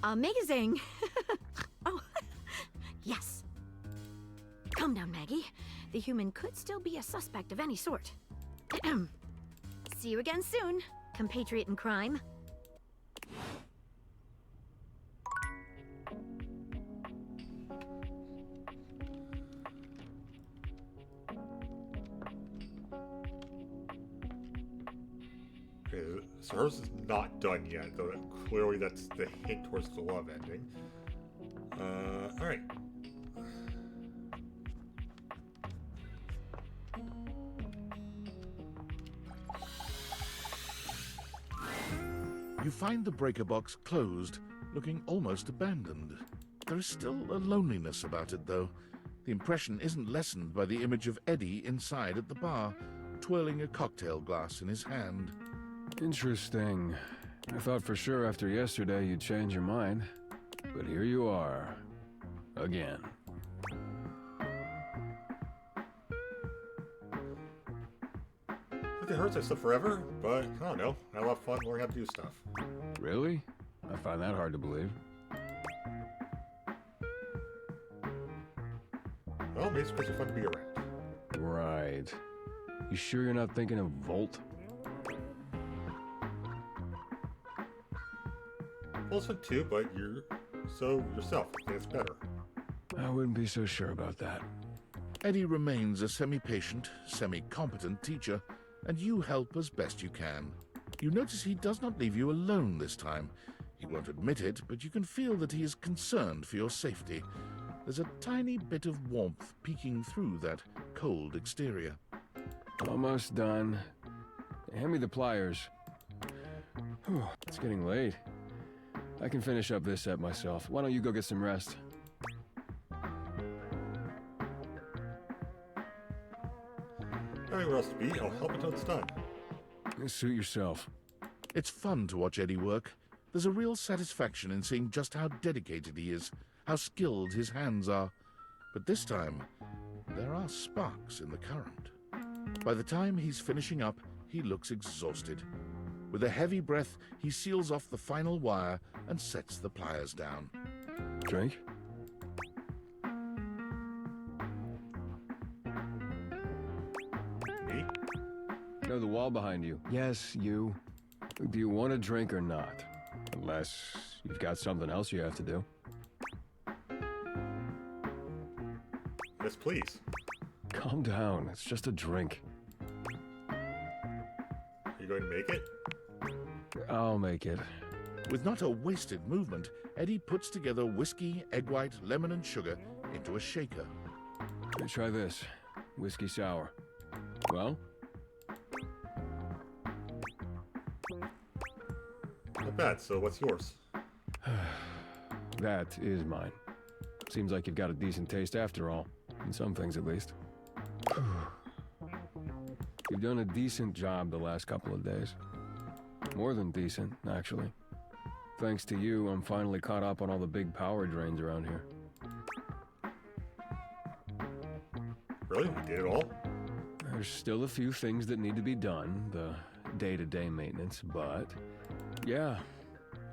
[SPEAKER 12] Amazing! Oh, yes. Calm down, Maggie. The human could still be a suspect of any sort. See you again soon, compatriot in crime.
[SPEAKER 1] Okay, so hers is not done yet, though clearly that's the hint towards the love ending. Alright.
[SPEAKER 2] You find the breaker box closed, looking almost abandoned. There is still a loneliness about it, though. The impression isn't lessened by the image of Eddie inside at the bar, twirling a cocktail glass in his hand.
[SPEAKER 4] Interesting. I thought for sure after yesterday you'd change your mind. But here you are. Again.
[SPEAKER 1] It hurts I stuff forever, but I don't know. I had a lot of fun learning how to do stuff.
[SPEAKER 4] Really? I find that hard to believe.
[SPEAKER 1] Well, maybe it's because you're fun to be around.
[SPEAKER 4] Right. You sure you're not thinking of Volt?
[SPEAKER 1] Well, it's fun too, but you're so yourself. I think it's better.
[SPEAKER 4] I wouldn't be so sure about that.
[SPEAKER 2] Eddie remains a semi-patient, semi-competent teacher, and you help as best you can. You notice he does not leave you alone this time. He won't admit it, but you can feel that he is concerned for your safety. There's a tiny bit of warmth peeking through that cold exterior.
[SPEAKER 4] Almost done. Hand me the pliers. Whew, it's getting late. I can finish up this set myself. Why don't you go get some rest?
[SPEAKER 1] Anywhere else to be, I'll help until it's done.
[SPEAKER 4] Suit yourself.
[SPEAKER 2] It's fun to watch Eddie work. There's a real satisfaction in seeing just how dedicated he is, how skilled his hands are. But this time, there are sparks in the current. By the time he's finishing up, he looks exhausted. With a heavy breath, he seals off the final wire and sets the pliers down.
[SPEAKER 4] Drink?
[SPEAKER 1] Me?
[SPEAKER 4] No, the wall behind you. Yes, you. Do you want a drink or not? Unless you've got something else you have to do.
[SPEAKER 1] Yes, please.
[SPEAKER 4] Calm down. It's just a drink.
[SPEAKER 1] Are you going to make it?
[SPEAKER 4] I'll make it.
[SPEAKER 2] With not a wasted movement, Eddie puts together whiskey, egg white, lemon, and sugar into a shaker.
[SPEAKER 4] Hey, try this. Whiskey sour. Well?
[SPEAKER 1] Not bad, so what's yours?
[SPEAKER 4] That is mine. Seems like you've got a decent taste after all. In some things, at least. You've done a decent job the last couple of days. More than decent, actually. Thanks to you, I'm finally caught up on all the big power drains around here.
[SPEAKER 1] Really? We did it all?
[SPEAKER 4] There's still a few things that need to be done, the day-to-day maintenance, but yeah,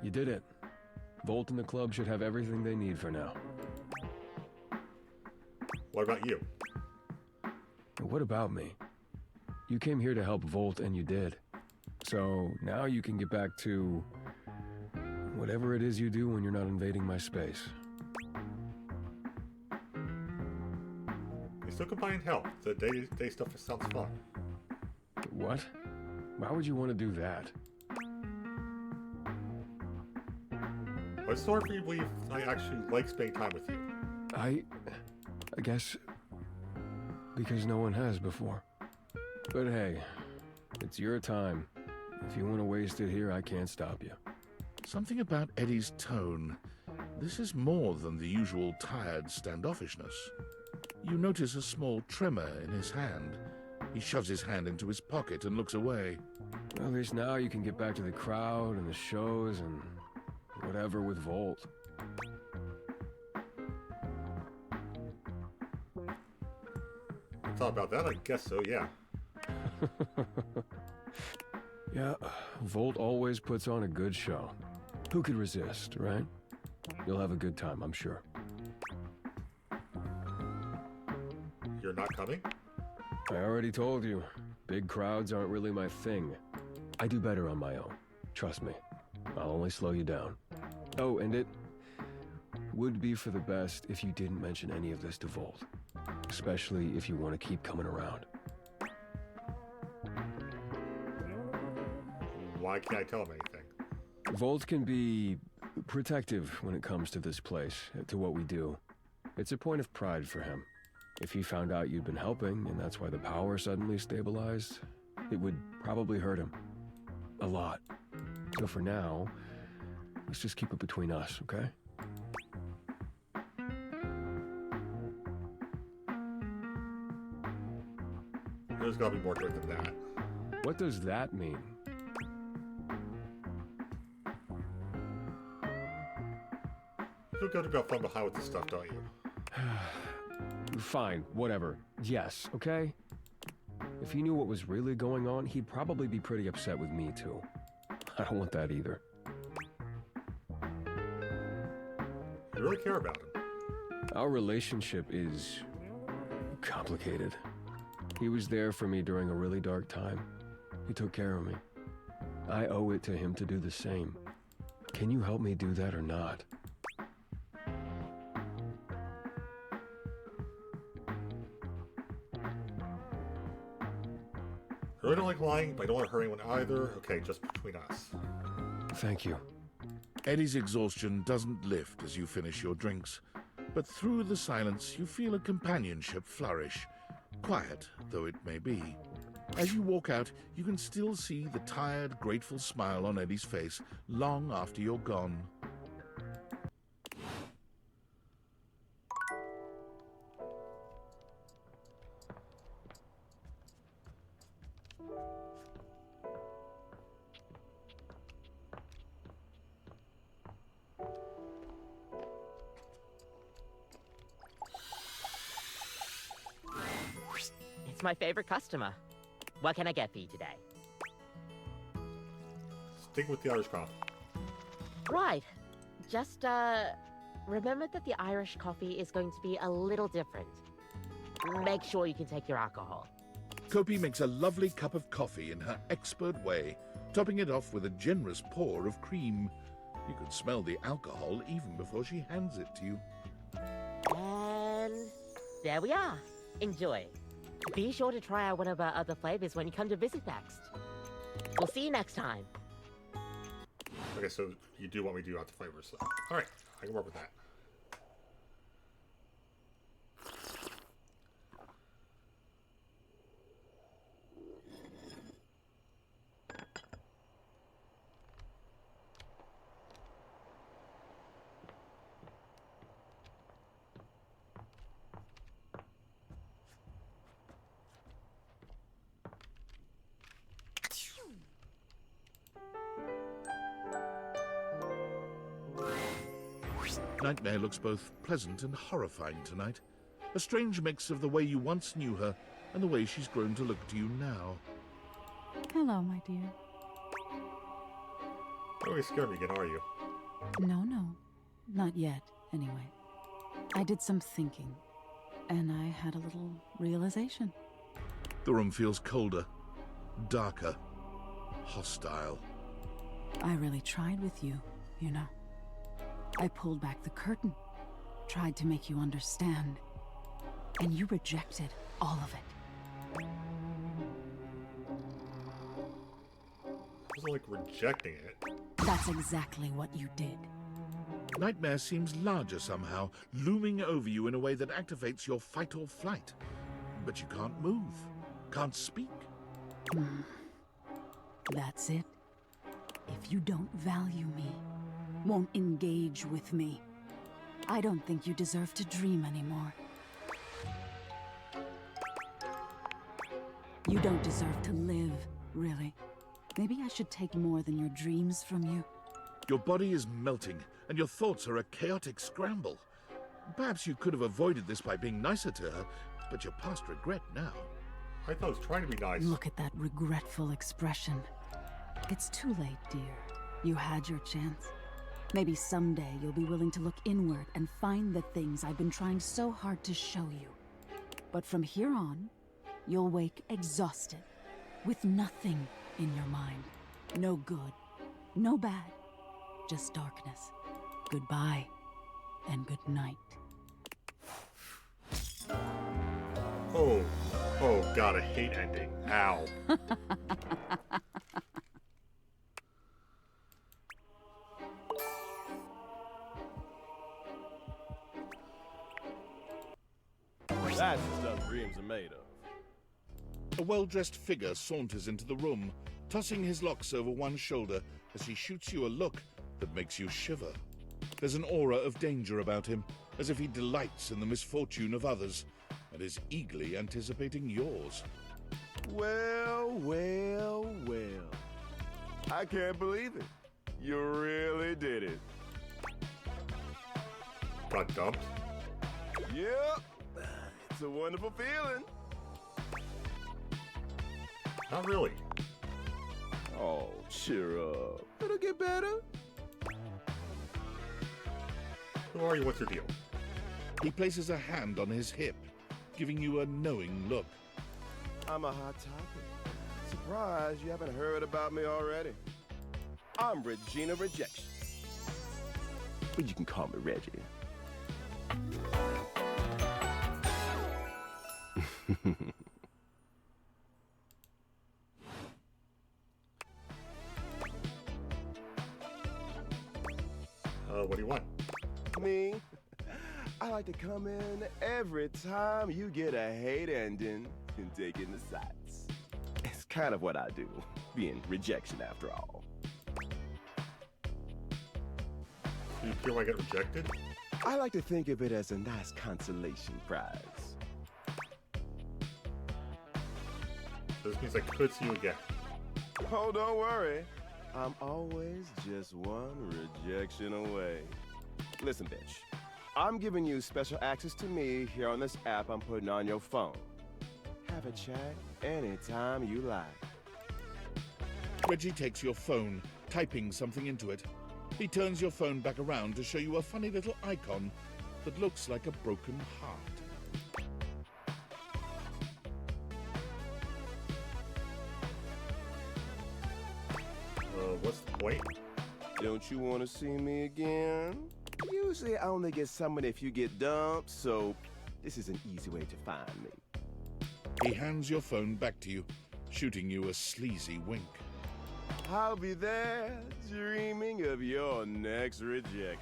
[SPEAKER 4] you did it. Volt and the club should have everything they need for now.
[SPEAKER 1] What about you?
[SPEAKER 4] What about me? You came here to help Volt and you did. So now you can get back to whatever it is you do when you're not invading my space.
[SPEAKER 1] You still can find help. The day-to-day stuff sounds fun.
[SPEAKER 4] What? Why would you want to do that?
[SPEAKER 1] But it's hard for you to believe I actually like spending time with you.
[SPEAKER 4] I guess because no one has before. But hey, it's your time. If you want to waste it here, I can't stop you.
[SPEAKER 2] Something about Eddie's tone. This is more than the usual tired standoffishness. You notice a small tremor in his hand. He shoves his hand into his pocket and looks away.
[SPEAKER 4] Well, at least now you can get back to the crowd and the shows and whatever with Volt.
[SPEAKER 1] Thought about that? I guess so, yeah.
[SPEAKER 4] Yeah, Volt always puts on a good show. Who could resist, right? You'll have a good time, I'm sure.
[SPEAKER 1] You're not coming?
[SPEAKER 4] I already told you. Big crowds aren't really my thing. I do better on my own. Trust me. I'll only slow you down. Oh, and it would be for the best if you didn't mention any of this to Volt. Especially if you want to keep coming around.
[SPEAKER 1] Why can't I tell him anything?
[SPEAKER 4] Volt can be protective when it comes to this place, to what we do. It's a point of pride for him. If he found out you'd been helping, and that's why the power suddenly stabilized, it would probably hurt him. A lot. So for now, let's just keep it between us, okay?
[SPEAKER 1] There's gotta be more to it than that.
[SPEAKER 4] What does that mean?
[SPEAKER 1] You feel good about fun behind with this stuff, don't you?
[SPEAKER 4] Fine, whatever. Yes, okay? If he knew what was really going on, he'd probably be pretty upset with me, too. I don't want that either.
[SPEAKER 1] You really care about him.
[SPEAKER 4] Our relationship is complicated. He was there for me during a really dark time. He took care of me. I owe it to him to do the same. Can you help me do that or not?
[SPEAKER 1] I really don't like lying, but I don't want to hurt anyone either. Okay, just between us.
[SPEAKER 4] Thank you.
[SPEAKER 2] Eddie's exhaustion doesn't lift as you finish your drinks, but through the silence you feel a companionship flourish, quiet though it may be. As you walk out, you can still see the tired, grateful smile on Eddie's face long after you're gone.
[SPEAKER 10] It's my favorite customer. What can I get for you today?
[SPEAKER 1] Stick with the Irish coffee.
[SPEAKER 10] Right. Just, remember that the Irish coffee is going to be a little different. Make sure you can take your alcohol.
[SPEAKER 2] Kopi makes a lovely cup of coffee in her expert way, topping it off with a generous pour of cream. You can smell the alcohol even before she hands it to you.
[SPEAKER 10] And there we are. Enjoy. Be sure to try out one of our other flavors when you come to visit next. We'll see you next time.
[SPEAKER 1] Okay, so you do want me to do out the flavors. So. Alright, I can work with that.
[SPEAKER 2] Nightmare looks both pleasant and horrifying tonight. a strange mix of the way you once knew her and the way she's grown to look to you now.
[SPEAKER 11] Hello, my dear.
[SPEAKER 1] Don't really scare me again, are you?
[SPEAKER 11] No, not yet, anyway. I did some thinking, and I had a little realization.
[SPEAKER 2] The room feels colder, darker, hostile.
[SPEAKER 11] I really tried with you, you know. I pulled back the curtain, tried to make you understand, and you rejected all of it.
[SPEAKER 1] It wasn't like rejecting it.
[SPEAKER 11] That's exactly what you did.
[SPEAKER 2] Nightmare seems larger somehow, looming over you in a way that activates your fight or flight. But you can't move, can't speak.
[SPEAKER 11] That's it. If you don't value me, won't engage with me, I don't think you deserve to dream anymore. You don't deserve to live, really. Maybe I should take more than your dreams from you.
[SPEAKER 2] Your body is melting, and your thoughts are a chaotic scramble. Perhaps you could have avoided this by being nicer to her, but you're past regret now.
[SPEAKER 1] I thought I was trying to be nice.
[SPEAKER 11] Look at that regretful expression. It's too late, dear. You had your chance. Maybe someday you'll be willing to look inward and find the things I've been trying so hard to show you. But from here on, you'll wake exhausted, with nothing in your mind. No good, no bad, just darkness. Goodbye, and good night.
[SPEAKER 1] Oh god, I hate ending. Ow.
[SPEAKER 14] That's the stuff dreams are made of.
[SPEAKER 2] A well-dressed figure saunters into the room, tossing his locks over one shoulder as he shoots you a look that makes you shiver. There's an aura of danger about him, as if he delights in the misfortune of others, and is eagerly anticipating yours.
[SPEAKER 14] Well, well, well. I can't believe it. You really did it.
[SPEAKER 1] Got dumped?
[SPEAKER 14] Yep. It's a wonderful feeling.
[SPEAKER 1] Not really.
[SPEAKER 14] Oh, cheer up. It'll get better.
[SPEAKER 1] Who are you? What's your deal?
[SPEAKER 2] He places a hand on his hip, giving you a knowing look.
[SPEAKER 14] I'm a hot topic. Surprised you haven't heard about me already. I'm Regina Rejection. But you can call me Reggie.
[SPEAKER 1] What do you want?
[SPEAKER 14] Me? I like to come in every time you get a hate ending and take in the sights. It's kind of what I do, being rejection after all.
[SPEAKER 1] Do you feel I get rejected?
[SPEAKER 14] I like to think of it as a nice consolation prize.
[SPEAKER 1] This means I could see you again.
[SPEAKER 14] Oh, don't worry. I'm always just one rejection away. Listen, bitch. I'm giving you special access to me here on this app I'm putting on your phone. Have a chat anytime you like.
[SPEAKER 2] Reggie takes your phone, typing something into it. He turns your phone back around to show you a funny little icon that looks like a broken heart.
[SPEAKER 1] What's the point?
[SPEAKER 14] Don't you want to see me again? Usually I only get summoned if you get dumped, so this is an easy way to find me.
[SPEAKER 2] He hands your phone back to you, shooting you a sleazy wink.
[SPEAKER 14] I'll be there, dreaming of your next rejection.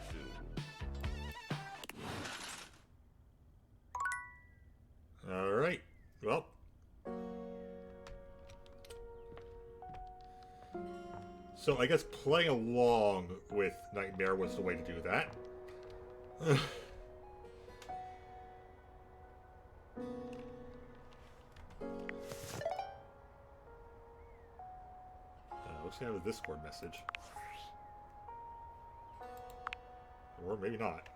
[SPEAKER 1] All right. Well. So I guess playing along with Nightmare was the way to do that. Looks like I have a Discord message. Or maybe not.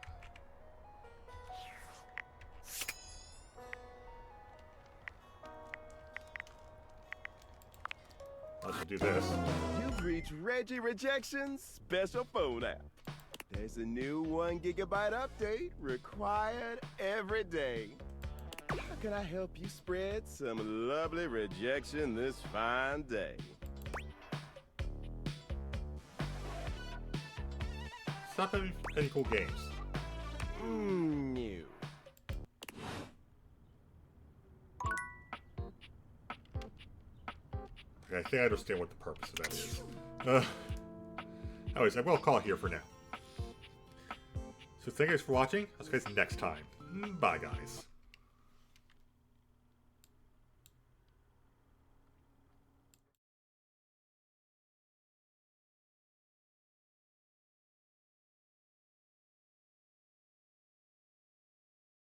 [SPEAKER 1] I'll just do this.
[SPEAKER 14] You've reached Reggie Rejection's special phone app. There's a new 1 gigabyte update required every day. How can I help you spread some lovely rejection this fine day?
[SPEAKER 1] Stop having any cool games.
[SPEAKER 14] No.
[SPEAKER 1] Okay, I think I understand what the purpose of that is. Anyways, I will call it here for now. So thank you guys for watching. I'll see you guys next time. Bye, guys.